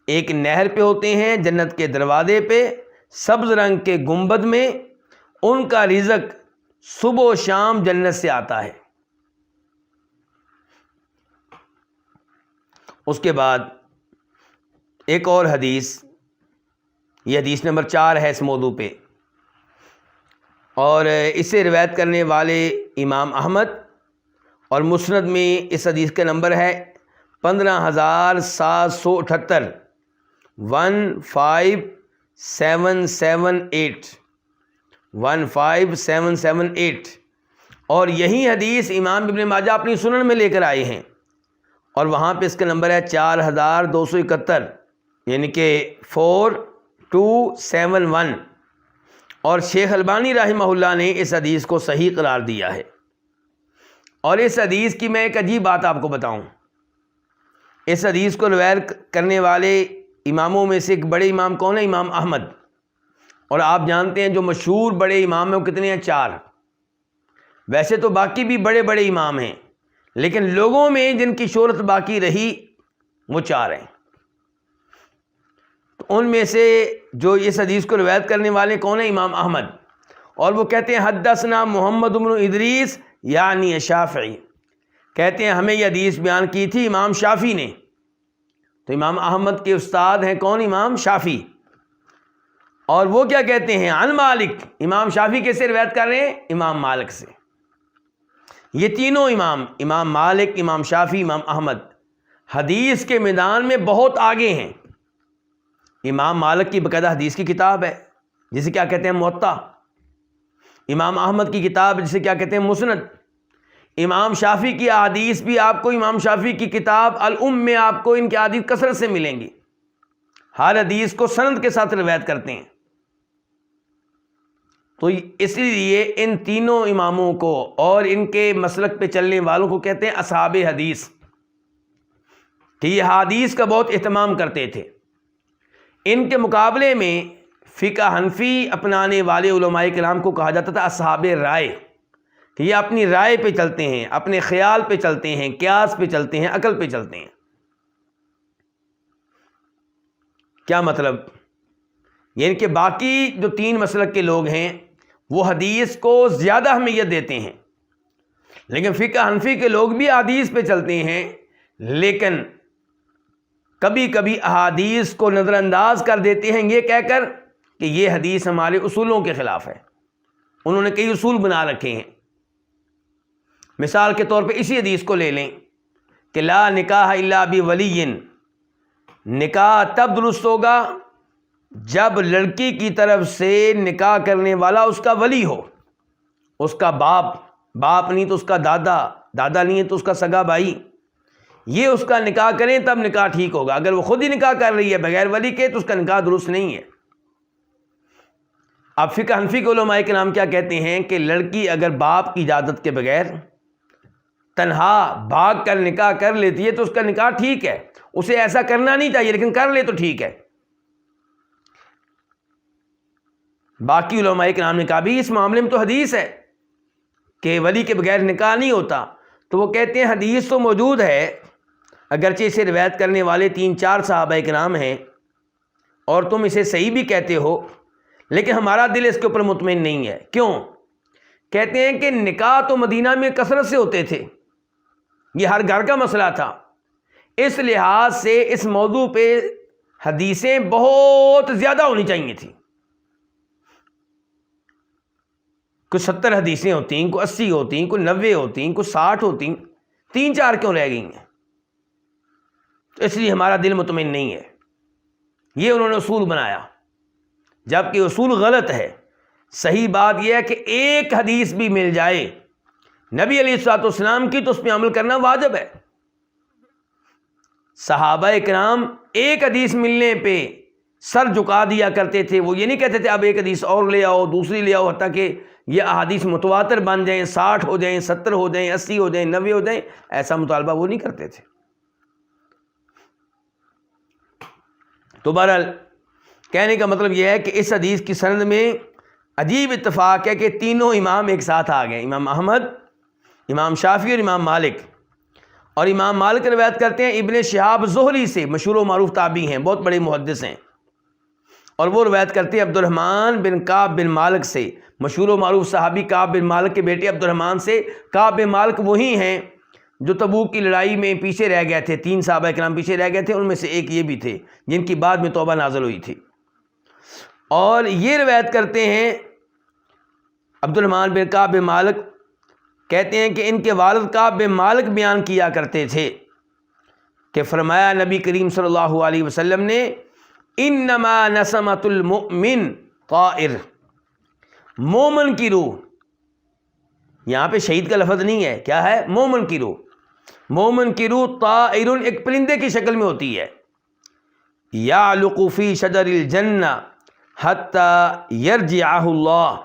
ایک نہر پہ ہوتے ہیں جنت کے دروازے پہ سبز رنگ کے گنبد میں. ان کا رزق صبح و شام جنت سے آتا ہے. اس کے بعد ایک اور حدیث، یہ حدیث نمبر 4 ہے اس موضوع پہ، اور اسے روایت کرنے والے امام احمد، اور مسند میں اس حدیث کا نمبر ہے 15778 15778 اور یہی حدیث امام ابن ماجہ اپنی سنن میں لے کر آئے ہیں، اور وہاں پہ اس کا نمبر ہے 4271 یعنی کہ 4271. اور شیخ البانی رحمہ اللہ نے اس حدیث کو صحیح قرار دیا ہے. اور اس حدیث کی میں ایک عجیب بات آپ کو بتاؤں. اس حدیث کو روایت کرنے والے اماموں میں سے ایک بڑے امام کون ہے؟ امام احمد. اور آپ جانتے ہیں جو مشہور بڑے امام ہیں وہ کتنے ہیں؟ 4. ویسے تو باقی بھی بڑے بڑے امام ہیں لیکن لوگوں میں جن کی شہرت باقی رہی وہ 4 ہیں. تو ان میں سے جو اس حدیث کو روایت کرنے والے کون ہیں؟ امام احمد. اور وہ کہتے ہیں حدثنا محمد بن ادریس یعنی شافعی، کہتے ہیں ہمیں یہ حدیث بیان کی تھی امام شافعی نے. تو امام احمد کے استاد ہیں کون؟ امام شافعی. اور وہ کیا کہتے ہیں؟ عن مالک. امام شافعی کیسے روایت کر رہے ہیں؟ امام مالک سے. یہ تینوں امام مالک، امام شافعی، امام احمد حدیث کے میدان میں بہت آگے ہیں. امام مالک کی باقاعدہ حدیث کی کتاب ہے جسے کیا کہتے ہیں؟ موطا. امام احمد کی کتاب جسے کیا کہتے ہیں؟ مسند. امام شافعی کی احادیث بھی آپ کو امام شافعی کی کتاب الام میں آپ کو ان کی احادیث کثرت سے ملیں گی. ہر حدیث کو سند کے ساتھ روایت کرتے ہیں. تو اس لیے ان تینوں اماموں کو اور ان کے مسلک پہ چلنے والوں کو کہتے ہیں اصحاب حدیث، کہ یہ حدیث کا بہت اہتمام کرتے تھے. ان کے مقابلے میں فقہ حنفی اپنانے والے علماء کرام کو کہا جاتا تھا اصحاب رائے، کہ یہ اپنی رائے پہ چلتے ہیں، اپنے خیال پہ چلتے ہیں، قیاس پہ چلتے ہیں، عقل پہ چلتے ہیں. کیا مطلب؟ یعنی کہ باقی جو 3 مسلک کے لوگ ہیں وہ حدیث کو زیادہ اہمیت دیتے ہیں، لیکن فقہ حنفی کے لوگ بھی حدیث پہ چلتے ہیں لیکن کبھی کبھی احادیث کو نظر انداز کر دیتے ہیں یہ کہہ کر کہ یہ حدیث ہمارے اصولوں کے خلاف ہے. انہوں نے کئی اصول بنا رکھے ہیں. مثال کے طور پہ اسی حدیث کو لے لیں کہ لا نکاح الا بولی، نکاح تب درست ہوگا جب لڑکی کی طرف سے نکاح کرنے والا اس کا ولی ہو، اس کا باپ نہیں تو اس کا دادا نہیں ہے تو اس کا سگا بھائی، یہ اس کا نکاح کریں تب نکاح ٹھیک ہوگا. اگر وہ خود ہی نکاح کر رہی ہے بغیر ولی کے تو اس کا نکاح درست نہیں ہے. اب فقہ حنفی کے علماء کرام کیا کہتے ہیں کہ لڑکی اگر باپ کی اجازت کے بغیر تنہا بھاگ کر نکاح کر لیتی ہے تو اس کا نکاح ٹھیک ہے، اسے ایسا کرنا نہیں چاہیے لیکن کر لے تو ٹھیک ہے. باقی علماء کرام نے کہا بھی اس معاملے میں تو حدیث ہے کہ ولی کے بغیر نکاح نہیں ہوتا. تو وہ کہتے ہیں حدیث تو موجود ہے، اگرچہ اسے روایت کرنے والے 3-4 صحابہ کرام ہیں اور تم اسے صحیح بھی کہتے ہو، لیکن ہمارا دل اس کے اوپر مطمئن نہیں ہے. کیوں؟ کہتے ہیں کہ نکاح تو مدینہ میں کثرت سے ہوتے تھے، یہ ہر گھر کا مسئلہ تھا. اس لحاظ سے اس موضوع پہ حدیثیں بہت زیادہ ہونی چاہیے تھیں. کوئی 70 حدیثیں ہوتی ہیں، کوئی 80 ہوتی ہیں، کوئی 90 ہوتی ہیں، کوئی 60 ہوتی ہیں، 3-4 کیوں رہ گئی ہیں؟ تو اس لیے ہمارا دل مطمئن نہیں ہے. یہ انہوں نے اصول بنایا، جبکہ اصول غلط ہے. صحیح بات یہ ہے کہ ایک حدیث بھی مل جائے نبی علیہ الصلوۃ والسلام کی تو اس پہ عمل کرنا واجب ہے. صحابہ کرام ایک حدیث ملنے پہ سر جھکا دیا کرتے تھے. وہ یہ نہیں کہتے تھے اب ایک حدیث اور لے آؤ، دوسری لے آؤ، حتیٰ کہ یہ احادیث متواتر بن جائیں، 60 ہو جائیں، 70 ہو جائیں، 80 ہو جائیں، 90 ہو جائیں. ایسا مطالبہ وہ نہیں کرتے تھے. تو بہرحال کہنے کا مطلب یہ ہے کہ اس حدیث کی سند میں عجیب اتفاق ہے کہ تینوں امام ایک ساتھ آ گئے، امام احمد، امام شافعی اور امام مالک. اور امام مالک روایت کرتے ہیں ابن شہاب زہری سے، مشہور و معروف تابعی ہیں، بہت بڑے محدث ہیں. اور وہ روایت کرتے ہیں عبد الرحمن بن کعب بن مالک سے، مشہور و معروف صحابی کعب بن مالک کے بیٹے عبد الرحمن سے. کعب بن مالک وہی ہیں جو تبوک کی لڑائی میں پیچھے رہ گئے تھے، 3 صحابہ کرام پیچھے رہ گئے تھے، ان میں سے ایک یہ بھی تھے جن کی بعد میں توبہ نازل ہوئی تھی. اور یہ روایت کرتے ہیں عبد الرحمن بن کعب بن مالک، کہتے ہیں کہ ان کے والد کعب بن مالک بیان کیا کرتے تھے کہ فرمایا نبی کریم صلی اللہ علیہ وسلم نے انما نسمۃ المؤمن طائر، مومن کی روح، یہاں پہ شہید کا لفظ نہیں ہے، کیا ہے؟ مومن کی روح. مومن کی روح طائر ایک پرندے کی شکل میں ہوتی ہے، یعلق فی شجر الجنہ حتی یرجعہ اللہ.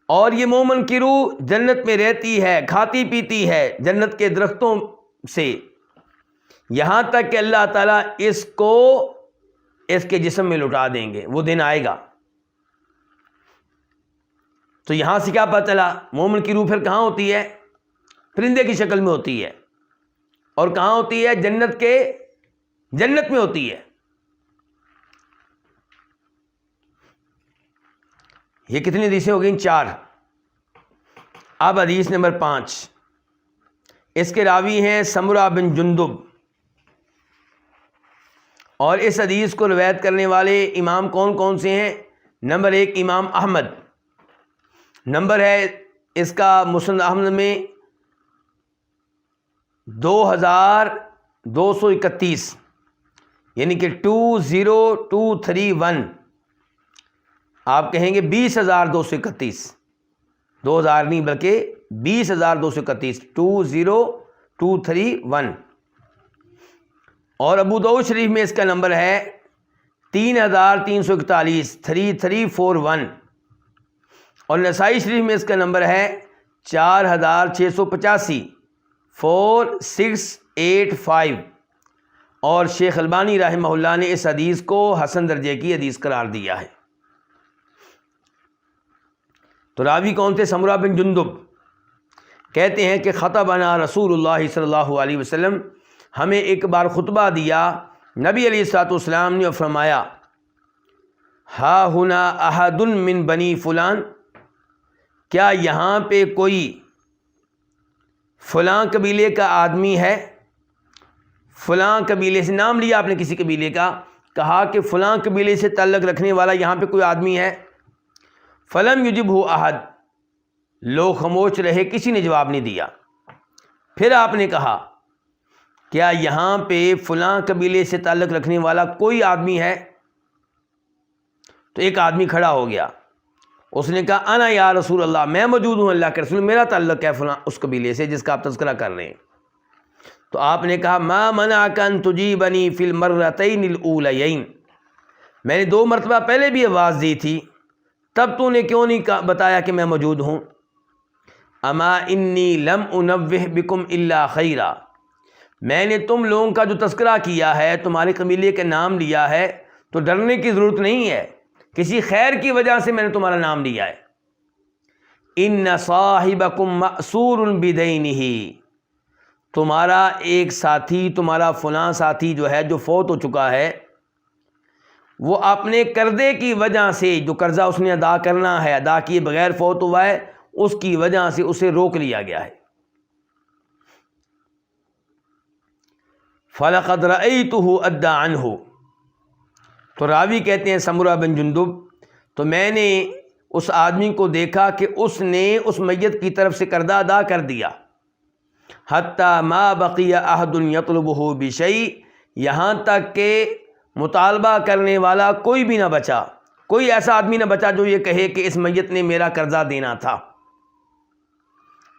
اور یہ مومن کی روح جنت میں رہتی ہے، کھاتی پیتی ہے جنت کے درختوں سے، یہاں تک کہ اللہ تعالیٰ اس کو اس کے جسم میں لٹا دیں گے. وہ دن آئے گا. تو یہاں سے کیا پتہ چلا؟ مومن کی روح پھر کہاں ہوتی ہے؟ پرندے کی شکل میں ہوتی ہے. اور کہاں ہوتی ہے؟ جنت میں ہوتی ہے. یہ کتنی حدیثیں ہو گئیں؟ 4. اب حدیث نمبر 5. اس کے راوی ہیں سمرہ بن جندب. اور اس حدیث کو روایت کرنے والے امام کون کون سے ہیں؟ نمبر 1 امام احمد، نمبر ہے اس کا مسند احمد میں 2231، یعنی کہ 20231. آپ کہیں گے 20,231، 2000 نہیں بلکہ 20,231، 20231. اور ابو داؤد شریف میں اس کا نمبر ہے 3,341، 3341. اور نسائی شریف میں اس کا نمبر ہے 4,685، 4685. اور شیخ البانی رحمہ اللہ نے اس حدیث کو حسن درجے کی حدیث قرار دیا ہے. تو راوی کون تھے؟ سمرہ بن جندب. کہتے ہیں کہ خطبنا رسول اللہ صلی اللہ علیہ وسلم، ہمیں ایک بار خطبہ دیا نبی علیہ الصلوۃ والسلام نے، اور فرمایا ہا ہنا احد من بنی فلان، کیا یہاں پہ کوئی فلاں قبیلے کا آدمی ہے؟ فلاں قبیلے سے نام لیا آپ نے کسی قبیلے کا، کہا کہ فلاں قبیلے سے تعلق رکھنے والا یہاں پہ کوئی آدمی ہے؟ فلم یجبہ احد، لوگ خاموش رہے، کسی نے جواب نہیں دیا. پھر آپ نے کہا کیا یہاں پہ فلاں قبیلے سے تعلق رکھنے والا کوئی آدمی ہے؟ تو ایک آدمی کھڑا ہو گیا، اس نے کہا انا یا رسول اللہ، میں موجود ہوں اللہ کے رسول، میرا تعلق ہے فلاں اس قبیلے سے جس کا آپ تذکرہ کر رہے ہیں. تو آپ نے کہا ما منعک ان تجیبنی فی المرتین الاولیین، میں نے 2 مرتبہ پہلے بھی آواز دی تھی، تب تو نے کیوں نہیں بتایا کہ میں موجود ہوں؟ اما انی لم انوہ بکم الا خیرا، میں نے تم لوگوں کا جو تذکرہ کیا ہے، تمہارے قبیلے کا نام لیا ہے، تو ڈرنے کی ضرورت نہیں ہے، کسی خیر کی وجہ سے میں نے تمہارا نام لیا ہے. ان صاحبکم مأسور بدینہ، تمہارا ایک ساتھی، تمہارا فلاں ساتھی جو ہے، جو فوت ہو چکا ہے، وہ اپنے قرضے کی وجہ سے، جو قرضہ اس نے ادا کرنا ہے، ادا کیے بغیر فوت ہوا ہے، اس کی وجہ سے اسے روک لیا گیا ہے. فَلَقَدْ رَأَيْتُهُ أَدَّى عَنْهُ، تو راوی کہتے ہیں سمرہ بن جندب، تو میں نے اس آدمی کو دیکھا کہ اس نے اس میت کی طرف سے قرضہ ادا کر دیا. حتی ما بقی احد یطلبہ بشیء، یہاں تک کہ مطالبہ کرنے والا کوئی بھی نہ بچا، کوئی ایسا آدمی نہ بچا جو یہ کہے کہ اس میت نے میرا قرضہ دینا تھا.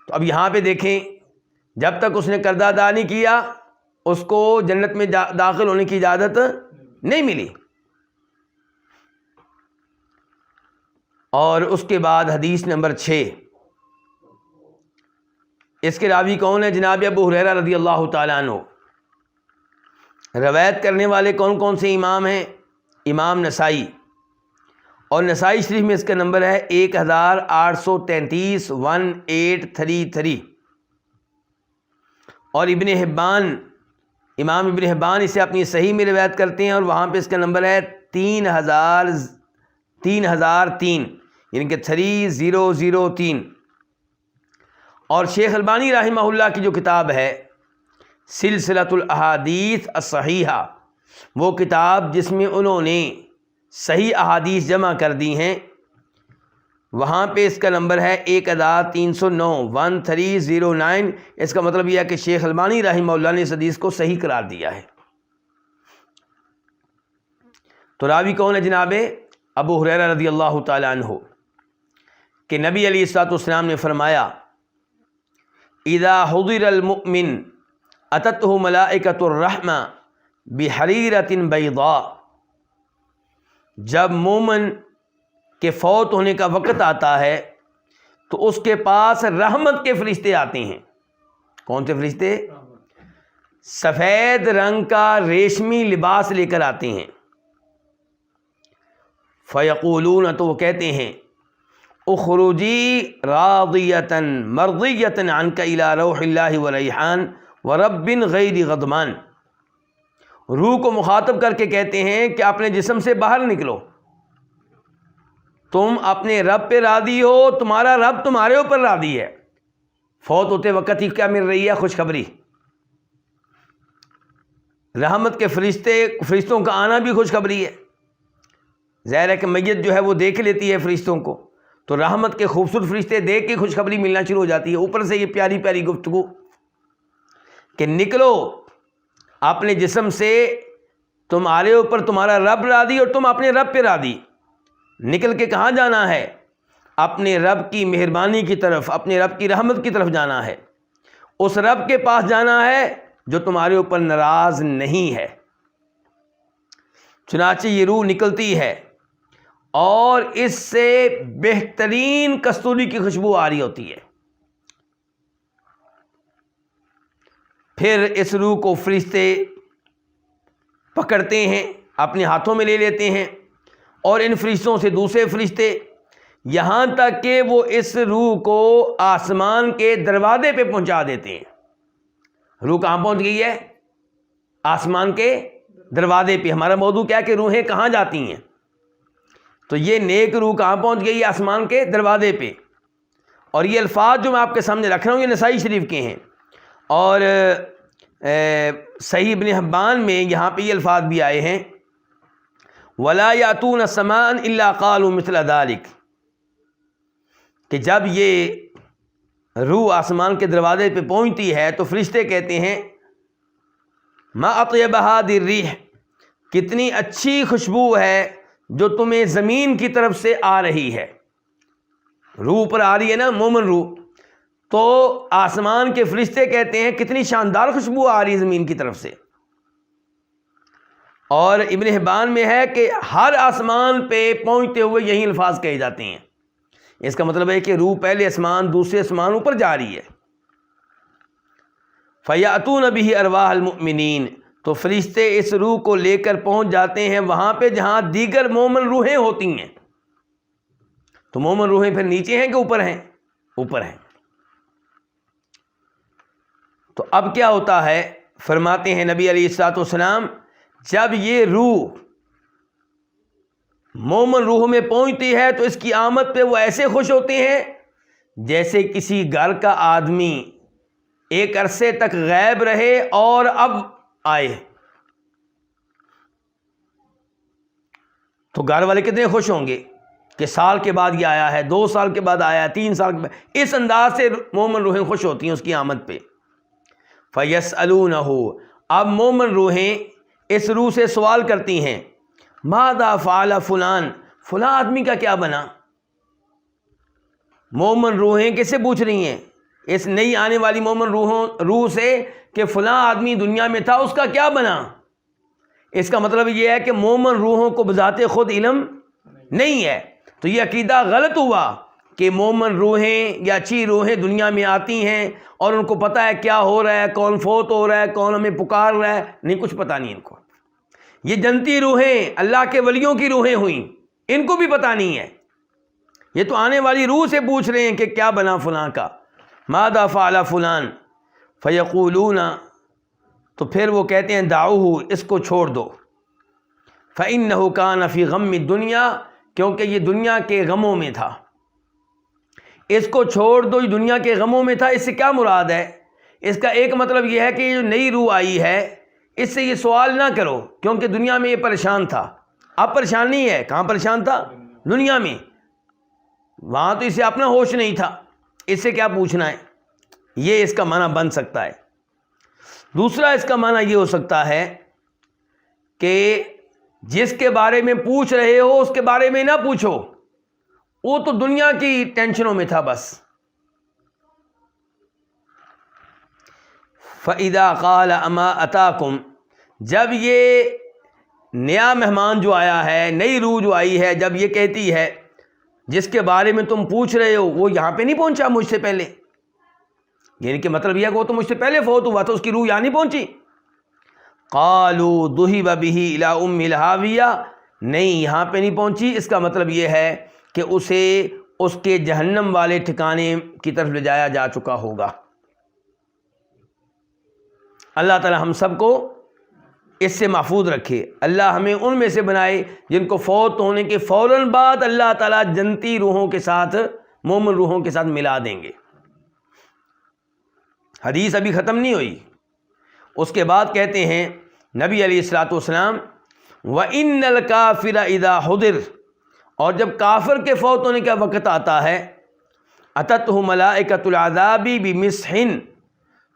تو اب یہاں پہ دیکھیں، جب تک اس نے قرضہ ادا نہیں کیا اس کو جنت میں داخل ہونے کی اجازت نہیں ملی. اور اس کے بعد حدیث نمبر 6، اس کے راوی کون ہے؟ جناب ابو ہریرہ رضی اللہ تعالیٰ عنہ. روایت کرنے والے کون کون سے امام ہیں؟ امام نسائی، اور نسائی شریف میں اس کا نمبر ہے 1833 1833. اور ابن حبان، امام ابن حبان اسے اپنی صحیح میں روایت کرتے ہیں، اور وہاں پہ اس کا نمبر ہے 3003، یعنی کہ 3003. اور شیخ البانی رحمہ اللہ کی جو کتاب ہے سلسلۃ الاحادیث الصحیحہ، وہ کتاب جس میں انہوں نے صحیح احادیث جمع کر دی ہیں، وہاں پہ اس کا نمبر ہے 1309 1309. اس کا مطلب یہ ہے کہ شیخ البانی رحمہ اللہ نے اس حدیث کو صحیح قرار دیا ہے. تو راوی کون ہے جناب ابو ہریرہ رضی اللہ تعالیٰ عنہ، کہ نبی علیہ الصلوۃ والسلام نے فرمایا اذا حضر المؤمن اتته ملائکۃ الرحمہ بحریرۃ بیضاء، جب مومن کے فوت ہونے کا وقت آتا ہے تو اس کے پاس رحمت کے فرشتے آتے ہیں. کون سے فرشتے؟ سفید رنگ کا ریشمی لباس لے کر آتے ہیں. فیقولون، تو وہ کہتے ہیں اخرجی راضیۃ مرضیۃ عنک الی روح اللہ وریحان ورب غیر غضبان. روح کو مخاطب کر کے کہتے ہیں کہ اپنے جسم سے باہر نکلو، تم اپنے رب پہ راضی ہو، تمہارا رب تمہارے اوپر راضی ہے. فوت ہوتے وقت ہی کیا مل رہی ہے؟ خوشخبری. رحمت کے فرشتوں کا آنا بھی خوشخبری ہے. ظاہر ہے کہ میت جو ہے وہ دیکھ لیتی ہے فرشتوں کو، تو رحمت کے خوبصورت فرشتے دیکھ کے خوشخبری ملنا شروع ہو جاتی ہے. اوپر سے یہ پیاری پیاری گفتگو کہ نکلو اپنے جسم سے، تمہارے اوپر تمہارا رب راضی اور تم اپنے رب پہ راضی. نکل کے کہاں جانا ہے؟ اپنے رب کی مہربانی کی طرف، اپنے رب کی رحمت کی طرف جانا ہے. اس رب کے پاس جانا ہے جو تمہارے اوپر ناراض نہیں ہے. چنانچہ یہ روح نکلتی ہے اور اس سے بہترین کستوری کی خوشبو آ رہی ہوتی ہے. پھر اس روح کو فرشتے پکڑتے ہیں، اپنے ہاتھوں میں لے لیتے ہیں، اور ان فرشتوں سے دوسرے فرشتے، یہاں تک کہ وہ اس روح کو آسمان کے دروازے پہ پہنچا دیتے ہیں. روح کہاں پہنچ گئی ہے؟ آسمان کے دروازے پہ. ہمارا موضوع کیا ہے کہ روحیں کہاں جاتی ہیں؟ تو یہ نیک روح کہاں پہنچ گئی؟ آسمان کے دروازے پہ. اور یہ الفاظ جو میں آپ کے سامنے رکھ رہا ہوں یہ نسائی شریف کے ہیں، اور صحیح ابن حبان میں یہاں پہ یہ الفاظ بھی آئے ہیں وَلَا يَأْتُونَ السَّمَاءَ إِلَّا قَالُوا مِثْلَ ذَلِكَ، کہ جب یہ روح آسمان کے دروازے پہ پہنچتی ہے تو فرشتے کہتے ہیں مَا أَطْيَبَ هَذِهِ الرِّيحُ، کتنی اچھی خوشبو ہے جو تمہیں زمین کی طرف سے آ رہی ہے. روح پر آ رہی ہے نا مومن روح، تو آسمان کے فرشتے کہتے ہیں کتنی شاندار خوشبو آ رہی ہے زمین کی طرف سے. اور ابن حبان میں ہے کہ ہر آسمان پہ پہنچتے ہوئے یہی الفاظ کہے جاتے ہیں. اس کا مطلب ہے کہ روح پہلے آسمان دوسرے آسمان اوپر جا رہی ہے. فَيَأْتُونَ بِهِ أَرْوَاحَ الْمُؤْمِنِينَ، تو فرشتے اس روح کو لے کر پہنچ جاتے ہیں وہاں پہ جہاں دیگر مومن روحیں ہوتی ہیں. تو مومن روحیں پھر نیچے ہیں کہ اوپر ہیں؟ اوپر ہیں. تو اب کیا ہوتا ہے؟ فرماتے ہیں نبی علیہ الصلوۃ والسلام جب یہ روح مومن روح میں پہنچتی ہے تو اس کی آمد پہ وہ ایسے خوش ہوتے ہیں جیسے کسی گھر کا آدمی ایک عرصے تک غائب رہے اور اب آئے. تو گھر والے کتنے خوش ہوں گے کہ سال کے بعد یہ آیا ہے، 2 سال کے بعد آیا ہے، 3 سال کے بعد. اس انداز سے مومن روحیں خوش ہوتی ہیں اس کی آمد پہ. فَيَسْأَلُونَهُ، اب مومن روحیں اس روح سے سوال کرتی ہیں ماذا فعل فلان، فلاں آدمی کا کیا بنا. مومن روحیں کس سے پوچھ رہی ہیں؟ اس نئی آنے والی مومن روح سے کہ فلاں آدمی دنیا میں تھا، اس کا کیا بنا؟ اس کا مطلب یہ ہے کہ مومن روحوں کو بذات خود علم نہیں ہے. تو یہ عقیدہ غلط ہوا کہ مومن روحیں یا اچھی روحیں دنیا میں آتی ہیں اور ان کو پتہ ہے کیا ہو رہا ہے، کون فوت ہو رہا ہے، کون ہمیں پکار رہا ہے. نہیں، کچھ پتہ نہیں ان کو. یہ جنتی روحیں اللہ کے ولیوں کی روحیں ہوئیں، ان کو بھی پتہ نہیں ہے. یہ تو آنے والی روح سے پوچھ رہے ہیں کہ کیا بنا فلاں کا، ماذا فعل فلان، فیقولون، تو پھر وہ کہتے ہیں دعوہ، اس کو چھوڑ دو، فإنہ کان فی غم الدنیا، کیونکہ یہ دنیا کے غموں میں تھا. اس کو چھوڑ دو، یہ دنیا کے غموں میں تھا. اس سے کیا مراد ہے؟ اس کا ایک مطلب یہ ہے کہ یہ جو نئی روح آئی ہے اس سے یہ سوال نہ کرو، کیونکہ دنیا میں یہ پریشان تھا. اب پریشان نہیں ہے. کہاں پریشان تھا؟ دنیا میں. وہاں تو اسے اپنا ہوش نہیں تھا، اس سے کیا پوچھنا ہے. یہ اس کا معنی بن سکتا ہے. دوسرا اس کا معنی یہ ہو سکتا ہے کہ جس کے بارے میں پوچھ رہے ہو اس کے بارے میں نہ پوچھو، وہ تو دنیا کی ٹینشنوں میں تھا بس. فَإِذَا قَالَ أَمَا أَتَاكُمْ، جب یہ نیا مہمان جو آیا ہے، نئی روح جو آئی ہے، جب یہ کہتی ہے جس کے بارے میں تم پوچھ رہے ہو وہ یہاں پہ نہیں پہنچا مجھ سے پہلے، یعنی کہ مطلب یہ ہے کہ وہ تو مجھ سے پہلے فوت ہوا تھا، اس کی روح یہاں نہیں پہنچی. قالوا ذهب به الى ام الهاویہ، نہیں یہاں پہ نہیں پہنچی. اس کا مطلب یہ ہے کہ اسے اس کے جہنم والے ٹھکانے کی طرف لے جایا جا چکا ہوگا. اللہ تعالی ہم سب کو اس سے محفوظ رکھے. اللہ ہمیں ان میں سے بنائے جن کو فوت ہونے کے فوراً بعد اللہ تعالیٰ جنتی روحوں کے ساتھ، مومن روحوں کے ساتھ ملا دیں گے. حدیث ابھی ختم نہیں ہوئی. اس کے بعد کہتے ہیں نبی علیہ الصلوۃ والسلام وَإِنَّ الْكَافِرَ إِذَا حُضِرَ، اور جب کافر کے فوت ہونے کا وقت آتا ہے أَتَتْهُ مَلَائِكَةُ الْعَذَابِ بِمِسْحٍ،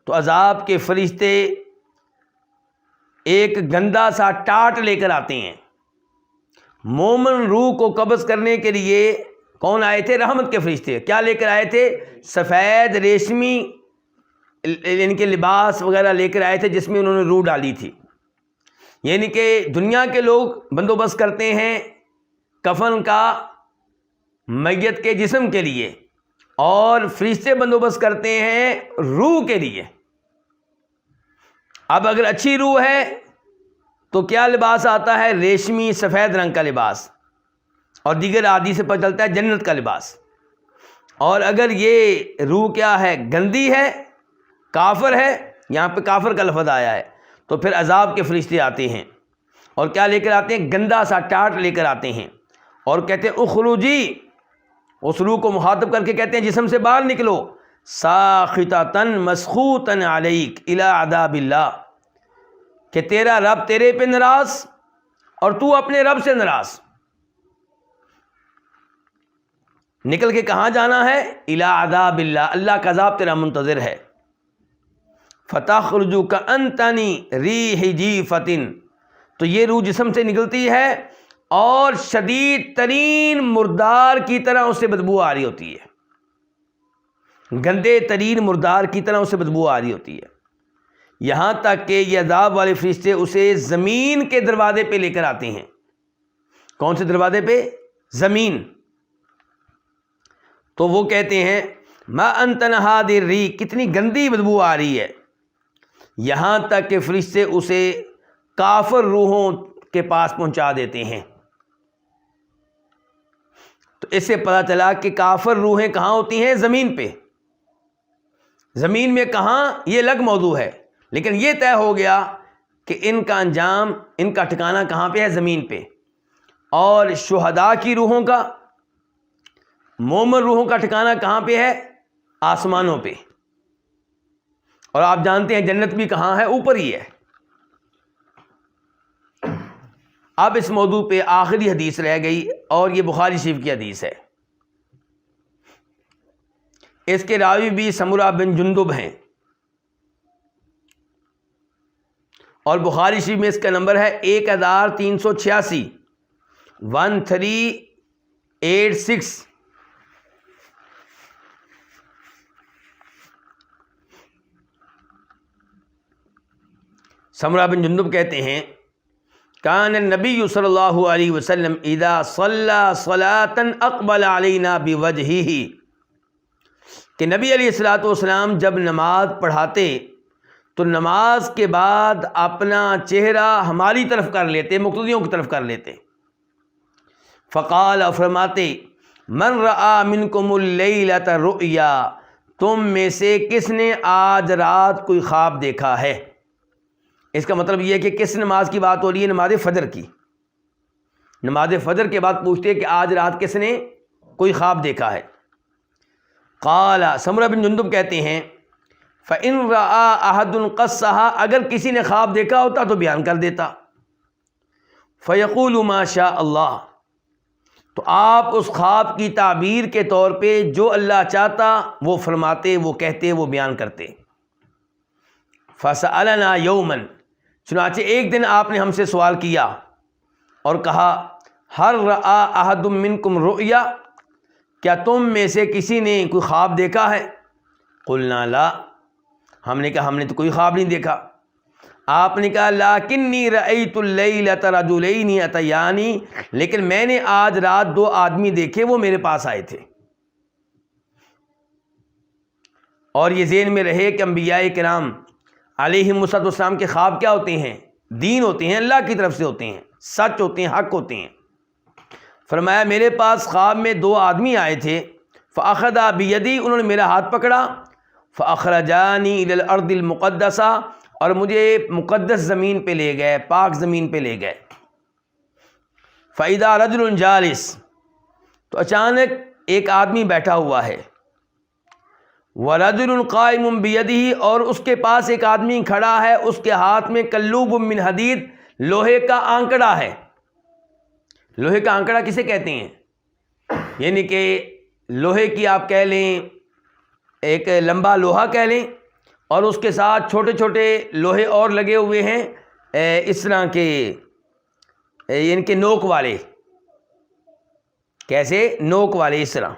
تو عذاب کے فرشتے ایک گندا سا ٹاٹ لے کر آتے ہیں. مومن روح کو قبض کرنے کے لیے کون آئے تھے؟ رحمت کے فرشتے. کیا لے کر آئے تھے؟ سفید ریشمی یعنی کہ لباس وغیرہ لے کر آئے تھے جس میں انہوں نے روح ڈالی تھی. یعنی کہ دنیا کے لوگ بندوبست کرتے ہیں کفن کا میت کے جسم کے لیے، اور فرشتے بندوبست کرتے ہیں روح کے لیے. اب اگر اچھی روح ہے تو کیا لباس آتا ہے؟ ریشمی سفید رنگ کا لباس، اور دیگر حدیث سے پتہ چلتا ہے جنت کا لباس. اور اگر یہ روح کیا ہے؟ گندی ہے، کافر ہے، یہاں پہ کافر کا لفظ آیا ہے، تو پھر عذاب کے فرشتے آتے ہیں اور کیا لے کر آتے ہیں؟ گندا سا ٹاٹ لے کر آتے ہیں اور کہتے ہیں اخرجی، اس روح کو مخاطب کر کے کہتے ہیں جسم سے باہر نکلو، ساخطۃ مسخوطۃ علیک الی عذاب اللہ، کہ تیرا رب تیرے پہ ناراض اور تو اپنے رب سے ناراض. نکل کے کہاں جانا ہے؟ الی عذاب اللہ، اللہ کا عذاب تیرا منتظر ہے. فتخرج کأنتنی ریح جیفۃ، تو یہ روح جسم سے نکلتی ہے اور شدید ترین مردار کی طرح اس سے بدبو آ رہی ہوتی ہے، گندے ترین مردار کی طرح اس سے بدبو آ رہی ہوتی ہے. یہاں تک کہ یہ عذاب والے فرشتے اسے زمین کے دروازے پہ لے کر آتے ہیں. کون سے دروازے پہ؟ زمین. تو وہ کہتے ہیں ما انت نہاد الریح، کتنی گندی بدبو آ رہی ہے. یہاں تک کہ فرشتے اسے کافر روحوں کے پاس پہنچا دیتے ہیں. تو اس سے پتہ چلا کہ کافر روحیں کہاں ہوتی ہیں؟ زمین پہ. زمین میں کہاں؟ یہ الگ موضوع ہے، لیکن یہ طے ہو گیا کہ ان کا انجام، ان کا ٹھکانہ کہاں پہ ہے؟ زمین پہ. اور شہداء کی روحوں کا، مومن روحوں کا ٹھکانہ کہاں پہ ہے؟ آسمانوں پہ. اور آپ جانتے ہیں جنت بھی کہاں ہے؟ اوپر ہی ہے. اب اس موضوع پہ آخری حدیث رہ گئی اور یہ بخاری شریف کی حدیث ہے. اس کے راوی بھی سمرہ بن جندب ہیں اور بخاری شریف میں اس کا نمبر ہے 1386 1386. سمرہ بن جندب کہتے ہیں کان النبی صلی اللہ علیہ وسلم اذا صلی صلاۃ اقبل علینا بوجہہ، کہ نبی علیہ الصلوۃ والسلام جب نماز پڑھاتے تو نماز کے بعد اپنا چہرہ ہماری طرف کر لیتے، مقتدیوں کی طرف کر لیتے. فقال، فرماتے من رآ منکم اللیلۃ رؤیا، تم میں سے کس نے آج رات کوئی خواب دیکھا ہے. اس کا مطلب یہ ہے کہ کس نماز کی بات ہو رہی ہے؟ نماز فجر کی. نماز فجر کے بعد پوچھتے ہیں کہ آج رات کس نے کوئی خواب دیکھا ہے. قال، سمرہ بن جندب کہتے ہیں فَإِن رَآ أَحَدٌ قَصَّهَا، اگر کسی نے خواب دیکھا ہوتا تو بیان کر دیتا. فَيَقُولُ مَا شَاءَ اللَّهُ، تو آپ اس خواب کی تعبیر کے طور پہ جو اللہ چاہتا وہ فرماتے، وہ کہتے، وہ بیان کرتے. فَسَأَلَنَا يَوْمًا، چنانچہ ایک دن آپ نے ہم سے سوال کیا اور کہا هَلْ رَآ أَحَدٌ مِّنكُمْ رُؤْيَا، کیا تم میں سے کسی نے کوئی خواب دیکھا ہے؟ قلنا لا، ہم نے کہا ہم نے تو کوئی خواب نہیں دیکھا. آپ نے کہا لیکنی رأیت اللیلۃ رجلین اتیانی، لیکن میں نے آج رات دو آدمی دیکھے، وہ میرے پاس آئے تھے. اور یہ ذہن میں رہے کہ انبیاء کرام علیہم السلام کے خواب کیا ہوتے ہیں؟ دین ہوتے ہیں، اللہ کی طرف سے ہوتے ہیں، سچ ہوتے ہیں، حق ہوتے ہیں. فرمایا میرے پاس خواب میں دو آدمی آئے تھے، فأخذا بیدی، انہوں نے میرا ہاتھ پکڑا، فأخرجانی الی الارض المقدسہ، اور مجھے مقدس زمین پہ لے گئے، پاک زمین پہ لے گئے. فإذا رجل جالس، تو اچانک ایک آدمی بیٹھا ہوا ہے. ورجل قائم بیدہ، اور اس کے پاس ایک آدمی کھڑا ہے، اس کے ہاتھ میں کلوب من حدید، لوہے کا آنکڑا ہے. لوہے کا آنکڑا کسے کہتے ہیں؟ یعنی کہ لوہے کی آپ کہہ لیں، ایک لمبا لوہا کہہ لیں، اور اس کے ساتھ چھوٹے چھوٹے لوہے اور لگے ہوئے ہیں اس طرح کے، یعنی کہ نوک والے. کیسے؟ نوک والے اس طرح.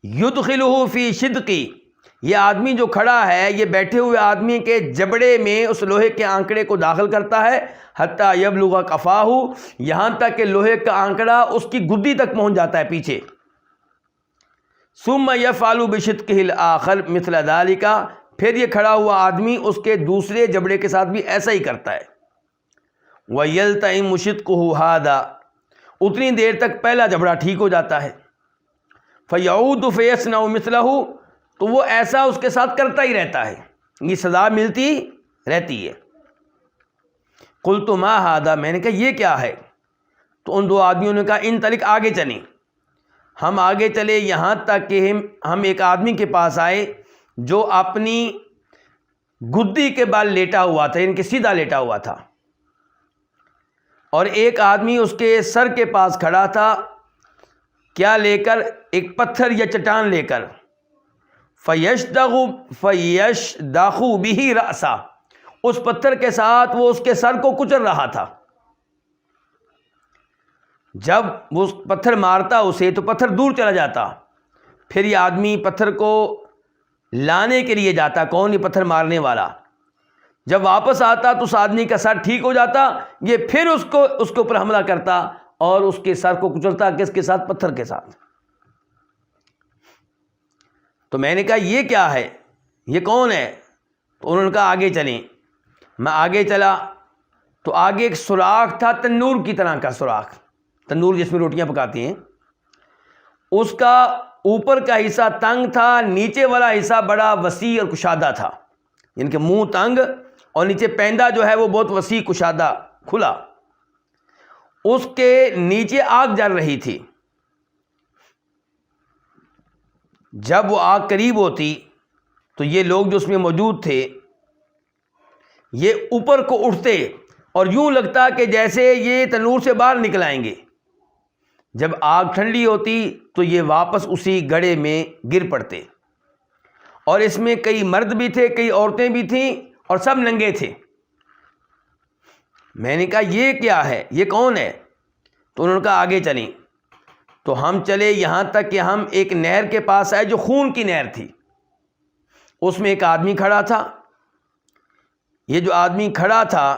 یدخلہ فی شدقی، یہ آدمی جو کھڑا ہے یہ بیٹھے ہوئے آدمی کے جبڑے میں اس لوہے کے آنکڑے کو داخل کرتا ہے، حتیٰ یبلغ قفاہ، یہاں تک کہ لوہے کا آنکڑا اس کی گدی تک پہنچ جاتا ہے پیچھے. ثم یفعل بشدقہ الآخر مثل ذلک، پھر یہ کھڑا ہوا آدمی اس کے دوسرے جبڑے کے ساتھ بھی ایسا ہی کرتا ہے. ویلتئم شدقہ ھذا، اتنی دیر تک پہلا جبڑا ٹھیک ہو جاتا ہے. فیعود فیصنع مثلہ، تو وہ ایسا اس کے ساتھ کرتا ہی رہتا ہے، یہ سزا ملتی رہتی ہے. قلت ما ھذا، میں نے کہا یہ کیا ہے؟ تو ان دو آدمیوں نے کہا انطلق، آگے چلیں. ہم آگے چلے یہاں تک کہ ہم ایک آدمی کے پاس آئے جو اپنی گدی کے بال لیٹا ہوا تھا، یعنی کہ سیدھا لیٹا ہوا تھا، اور ایک آدمی اس کے سر کے پاس کھڑا تھا. کیا لے کر؟ ایک پتھر یا چٹان لے کر. فَيَشْدَخُ بِهِ رَأْسَهُ، اس پتھر کے ساتھ وہ اس کے سر کو کچل رہا تھا. جب وہ پتھر مارتا اسے تو پتھر دور چلا جاتا، پھر یہ آدمی پتھر کو لانے کے لیے جاتا. کون؟ یہ پتھر مارنے والا. جب واپس آتا تو اس آدمی کا سر ٹھیک ہو جاتا، یہ پھر اس کے اوپر حملہ کرتا اور اس کے سر کو کچلتا. کس کے ساتھ؟ پتھر کے ساتھ. تو میں نے کہا یہ کیا ہے، یہ کون ہے؟ تو انہوں نے کہا آگے چلیں. میں آگے چلا تو آگے ایک سوراخ تھا، تنور کی طرح کا سوراخ، تنور جس میں روٹیاں پکاتی ہیں. اس کا اوپر کا حصہ تنگ تھا، نیچے والا حصہ بڑا وسیع اور کشادہ تھا، یعنی کہ منہ تنگ اور نیچے پیندہ جو ہے وہ بہت وسیع کشادہ کھلا. اس کے نیچے آگ جل رہی تھی. جب وہ آگ قریب ہوتی تو یہ لوگ جو اس میں موجود تھے یہ اوپر کو اٹھتے اور یوں لگتا کہ جیسے یہ تنور سے باہر نکل آئیں گے. جب آگ ٹھنڈی ہوتی تو یہ واپس اسی گڑھے میں گر پڑتے. اور اس میں کئی مرد بھی تھے، کئی عورتیں بھی تھیں، اور سب ننگے تھے. میں نے کہا یہ کیا ہے، یہ کون ہے؟ تو انہوں نے کہا آگے چلیں. تو ہم چلے یہاں تک کہ ہم ایک نہر کے پاس آئے جو خون کی نہر تھی. اس میں ایک آدمی کھڑا تھا یہ جو آدمی کھڑا تھا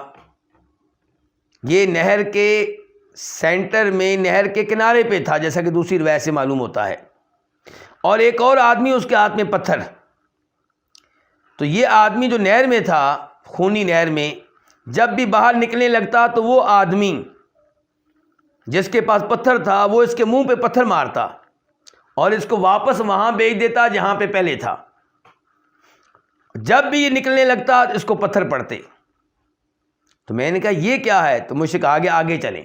یہ نہر کے سینٹر میں، نہر کے کنارے پہ تھا، جیسا کہ دوسری روایت سے معلوم ہوتا ہے، اور ایک اور آدمی اس کے ہاتھ میں پتھر۔ تو یہ آدمی جو نہر میں تھا، خونی نہر میں، جب بھی باہر نکلنے لگتا تو وہ آدمی جس کے پاس پتھر تھا وہ اس کے منہ پہ پتھر مارتا اور اس کو واپس وہاں بھیج دیتا جہاں پہ پہلے تھا۔ جب بھی یہ نکلنے لگتا اس کو پتھر پڑتے۔ تو میں نے کہا یہ کیا ہے؟ تو مجھ سے کہا آگے چلیں۔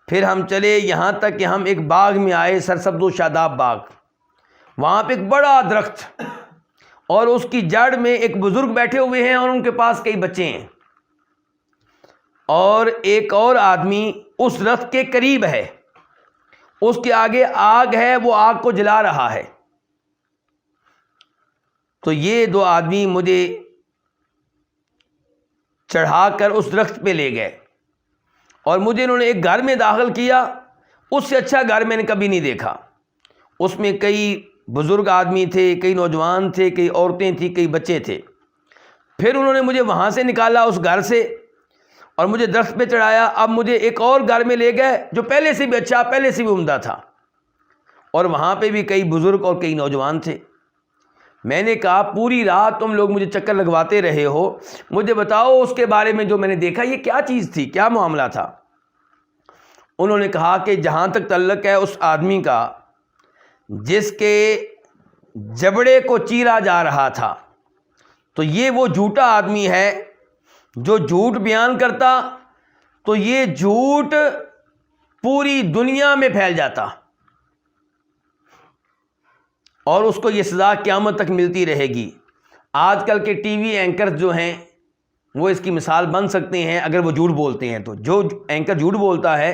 پھر ہم چلے یہاں تک کہ ہم ایک باغ میں آئے، سرسبز و شاداب باغ۔ وہاں پہ ایک بڑا درخت اور اس کی جڑ میں ایک بزرگ بیٹھے ہوئے ہیں اور ان کے پاس کئی بچے ہیں، اور ایک اور آدمی اس درخت کے قریب ہے، اس کے آگے آگ ہے، وہ آگ کو جلا رہا ہے۔ تو یہ دو آدمی مجھے چڑھا کر اس درخت پہ لے گئے اور مجھے انہوں نے ایک گھر میں داخل کیا۔ اس سے اچھا گھر میں نے کبھی نہیں دیکھا۔ اس میں کئی بزرگ آدمی تھے، کئی نوجوان تھے، کئی عورتیں تھیں، کئی بچے تھے۔ پھر انہوں نے مجھے وہاں سے نکالا اس گھر سے اور مجھے درخت پہ چڑھایا۔ اب مجھے ایک اور گھر میں لے گئے جو پہلے سے بھی اچھا، پہلے سے بھی عمدہ تھا، اور وہاں پہ بھی کئی بزرگ اور کئی نوجوان تھے۔ میں نے کہا پوری رات تم لوگ مجھے چکر لگواتے رہے ہو، مجھے بتاؤ اس کے بارے میں جو میں نے دیکھا یہ کیا چیز تھی، کیا معاملہ تھا؟ انہوں نے کہا کہ جہاں تک تعلق ہے اس آدمی کا جس کے جبڑے کو چیرا جا رہا تھا، تو یہ وہ جھوٹا آدمی ہے جو جھوٹ بیان کرتا تو یہ جھوٹ پوری دنیا میں پھیل جاتا اور اس کو یہ سزا قیامت تک ملتی رہے گی۔ آج کل کے ٹی وی اینکر جو ہیں وہ اس کی مثال بن سکتے ہیں اگر وہ جھوٹ بولتے ہیں تو۔ جو اینکر جھوٹ بولتا ہے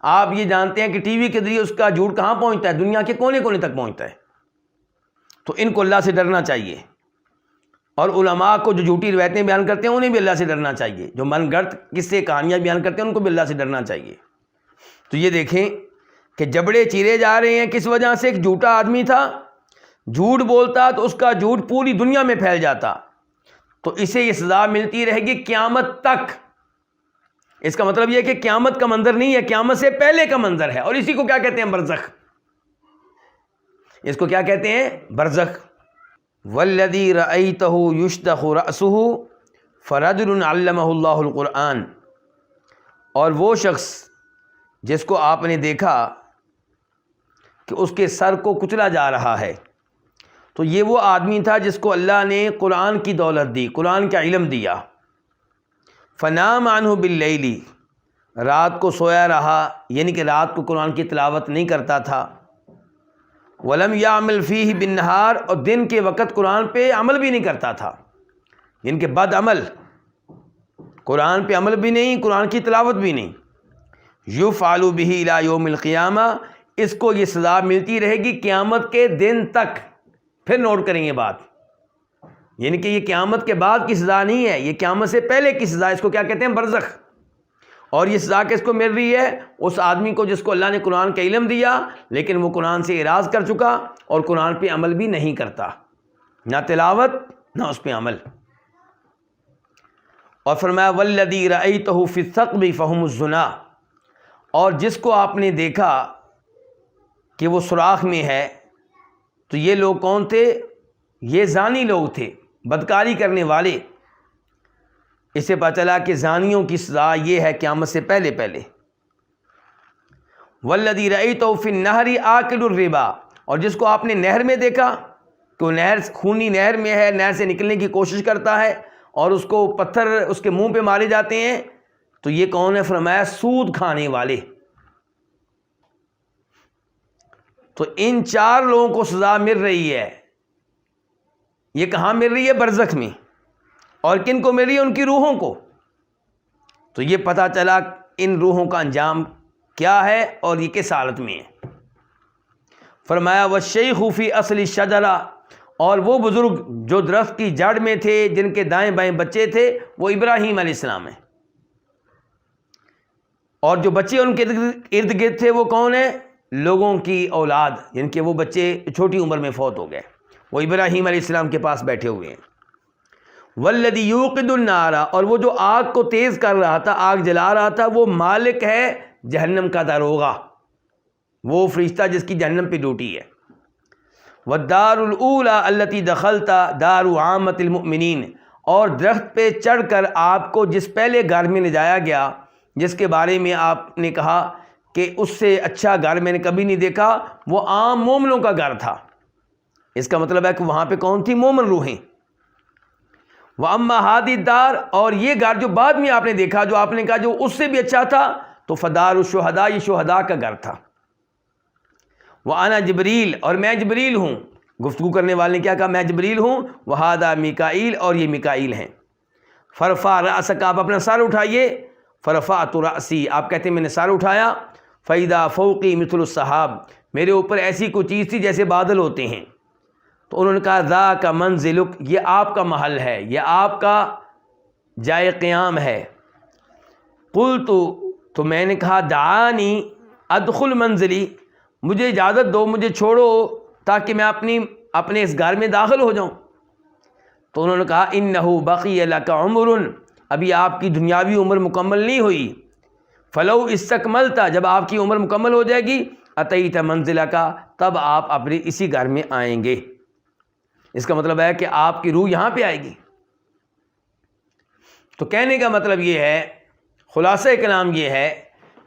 آپ یہ جانتے ہیں کہ ٹی وی کے ذریعے اس کا جھوٹ کہاں پہنچتا ہے، دنیا کے کونے کونے تک پہنچتا ہے۔ تو ان کو اللہ سے ڈرنا چاہیے، اور علماء کو جو جھوٹی روایتیں بیان کرتے ہیں انہیں بھی اللہ سے ڈرنا چاہیے، جو من گھڑت قصے کہانیاں بیان کرتے ہیں ان کو بھی اللہ سے ڈرنا چاہیے۔ تو یہ دیکھیں کہ جبڑے چیرے جا رہے ہیں کس وجہ سے؟ ایک جھوٹا آدمی تھا، جھوٹ بولتا تو اس کا جھوٹ پوری دنیا میں پھیل جاتا، تو اسے یہ سزا ملتی رہے گی قیامت تک۔ اس کا مطلب یہ کہ قیامت کا منظر نہیں ہے، قیامت سے پہلے کا منظر ہے، اور اسی کو کیا کہتے ہیں؟ برزخ۔ اس کو کیا کہتے ہیں؟ برزخ۔ والذی رأیتہ یشتخ رأسہ فرجل علمہ اللہ القرآن، اور وہ شخص جس کو آپ نے دیکھا کہ اس کے سر کو کچلا جا رہا ہے، تو یہ وہ آدمی تھا جس کو اللہ نے قرآن کی دولت دی، قرآن کا علم دیا۔ فنام عنہ باللیل، رات کو سویا رہا، یعنی کہ رات کو قرآن کی تلاوت نہیں کرتا تھا۔ ولم یعمل فیہ بالنہار، اور دن کے وقت قرآن پہ عمل بھی نہیں کرتا تھا، یعنی کہ بد عمل، قرآن پہ عمل بھی نہیں، قرآن کی تلاوت بھی نہیں۔ یفعل بہ الی یوم القیامہ، اس کو یہ سزا ملتی رہے گی قیامت کے دن تک۔ پھر نوٹ کریں یہ بات، یعنی کہ یہ قیامت کے بعد کی سزا نہیں ہے، یہ قیامت سے پہلے کی سزا، اس کو کیا کہتے ہیں؟ برزخ۔ اور یہ سزا کس کو مل رہی ہے؟ اس آدمی کو جس کو اللہ نے قرآن کا علم دیا لیکن وہ قرآن سے اعراض کر چکا اور قرآن پہ عمل بھی نہیں کرتا، نہ تلاوت نہ اس پہ عمل۔ اور فرمایا والذی رأیتہ فی الثقب فہم الزنا، اور جس کو آپ نے دیکھا کہ وہ سوراخ میں ہے، تو یہ لوگ کون تھے؟ یہ زانی لوگ تھے، بدکاری کرنے والے۔ اس سے پتہ چلا کہ زانیوں کی سزا یہ ہے قیامت سے پہلے پہلے۔ والذی رأیتہ فی النہر آکل الربا، اور جس کو آپ نے نہر میں دیکھا کہ وہ نہر خونی نہر میں ہے، نہر سے نکلنے کی کوشش کرتا ہے اور اس کو پتھر اس کے منہ پہ مارے جاتے ہیں، تو یہ کون ہے؟ فرمایا سود کھانے والے۔ تو ان چار لوگوں کو سزا مل رہی ہے۔ یہ کہاں مل رہی ہے؟ برزخ میں۔ اور کن کو مل رہی ہے؟ ان کی روحوں کو۔ تو یہ پتہ چلا ان روحوں کا انجام کیا ہے اور یہ کس حالت میں ہے۔ فرمایا والشیخ فی اصل الشجرہ، اور وہ بزرگ جو درخت کی جڑ میں تھے، جن کے دائیں بائیں بچے تھے، وہ ابراہیم علیہ السلام ہیں، اور جو بچے ان کے ارد گرد تھے وہ کون ہیں؟ لوگوں کی اولاد، یعنی کہ وہ بچے چھوٹی عمر میں فوت ہو گئے، وہ ابراہیم علیہ السلام کے پاس بیٹھے ہوئے ہیں۔ والذی یوقد النار، اور وہ جو آگ کو تیز کر رہا تھا، آگ جلا رہا تھا، وہ مالک ہے جہنم کا داروغہ، وہ فرشتہ جس کی جہنم پہ ڈیوٹی ہے۔ والدار الاولی التی دخلت دار عامۃ المؤمنین، اور درخت پہ چڑھ کر آپ کو جس پہلے گھر میں لے جایا گیا، جس کے بارے میں آپ نے کہا کہ اس سے اچھا گھر میں نے کبھی نہیں دیکھا، وہ عام مومنوں کا گھر تھا۔ اس کا مطلب ہے کہ وہاں پہ کون تھی؟ مومن روحیں۔ وَأَمَّا هَذِهِ الدَّارُ، اور یہ گھر جو بعد میں آپ نے دیکھا، جو آپ نے کہا جو اس سے بھی اچھا تھا، تو فدار الشہداء، یہ شہداء کا گھر تھا۔ وَأَنَا جبریل، اور میں جبریل ہوں۔ گفتگو کرنے والے نے کیا کہا؟ میں جبریل ہوں۔ وَهَذَا میکائیل، اور یہ میکائیل ہیں۔ فَرْفَعْ رَأْسَكَ، آپ اپنا سر اٹھائیے۔ فَرَفَعْتُ رَأْسِي، آپ کہتے ہیں میں نے سر اٹھایا۔ فَإِذَا فَوْقِي مِثْلُ السَّحَابِ، میرے اوپر ایسی کوئی چیز تھی جیسے بادل ہوتے ہیں۔ تو انہوں نے کہا ذاک منزلک، یہ آپ کا محل ہے، یہ آپ کا جائے قیام ہے۔ قلت، تو میں نے کہا دعانی ادخل منزلی، مجھے اجازت دو، مجھے چھوڑو تاکہ میں اپنے اس گھر میں داخل ہو جاؤں۔ تو انہوں نے کہا انہ بقی لک عمر، ابھی آپ کی دنیاوی عمر مکمل نہیں ہوئی۔ فلو استکملتا، جب آپ کی عمر مکمل ہو جائے گی، اتیت منزلک، تب آپ اپنے اسی گھر میں آئیں گے۔ اس کا مطلب ہے کہ آپ کی روح یہاں پہ آئے گی۔ تو کہنے کا مطلب یہ ہے، خلاصہ کلام یہ ہے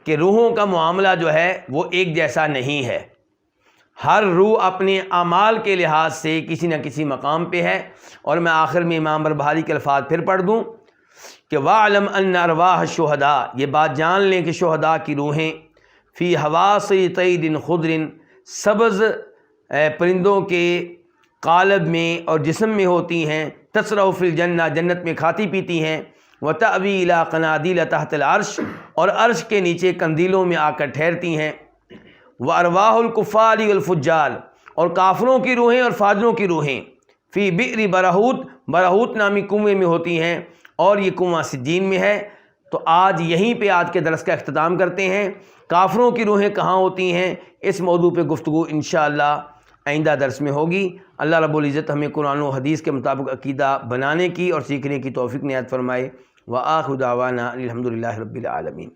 کہ روحوں کا معاملہ جو ہے وہ ایک جیسا نہیں ہے۔ ہر روح اپنے اعمال کے لحاظ سے کسی نہ کسی مقام پہ ہے۔ اور میں آخر میں امام بربہاری کے الفاظ پھر پڑھ دوں کہ وَاعْلَمْ أَنَّ أَرْوَاحَ الشُّهَدَاء، یہ بات جان لیں کہ شہداء کی روحیں فی حواصِ طَیْرٍ خُضْرٍ، سبز پرندوں کے قالب میں اور جسم میں ہوتی ہیں، تسرع فی الجنہ، جنت میں کھاتی پیتی ہیں، وتأوی الی قنادیل تحت العرش، اور عرش کے نیچے قندیلوں میں آ کر ٹھہرتی ہیں، وارواح الکفار والفجار، اور کافروں کی روحیں اور فاجروں کی روحیں فی بئر برہوت، برہوت نامی کنویں میں ہوتی ہیں، اور یہ کنواں سجین میں ہے۔ تو آج یہیں پہ آج کے درس کا اختتام کرتے ہیں۔ کافروں کی روحیں کہاں ہوتی ہیں، اس موضوع پہ گفتگو انشاءاللہ آئندہ درس میں ہوگی۔ اللہ رب العزت ہمیں قرآن و حدیث کے مطابق عقیدہ بنانے کی اور سیکھنے کی توفیق عنایت فرمائے۔ وآخر دعوانا الحمدللہ رب العالمین۔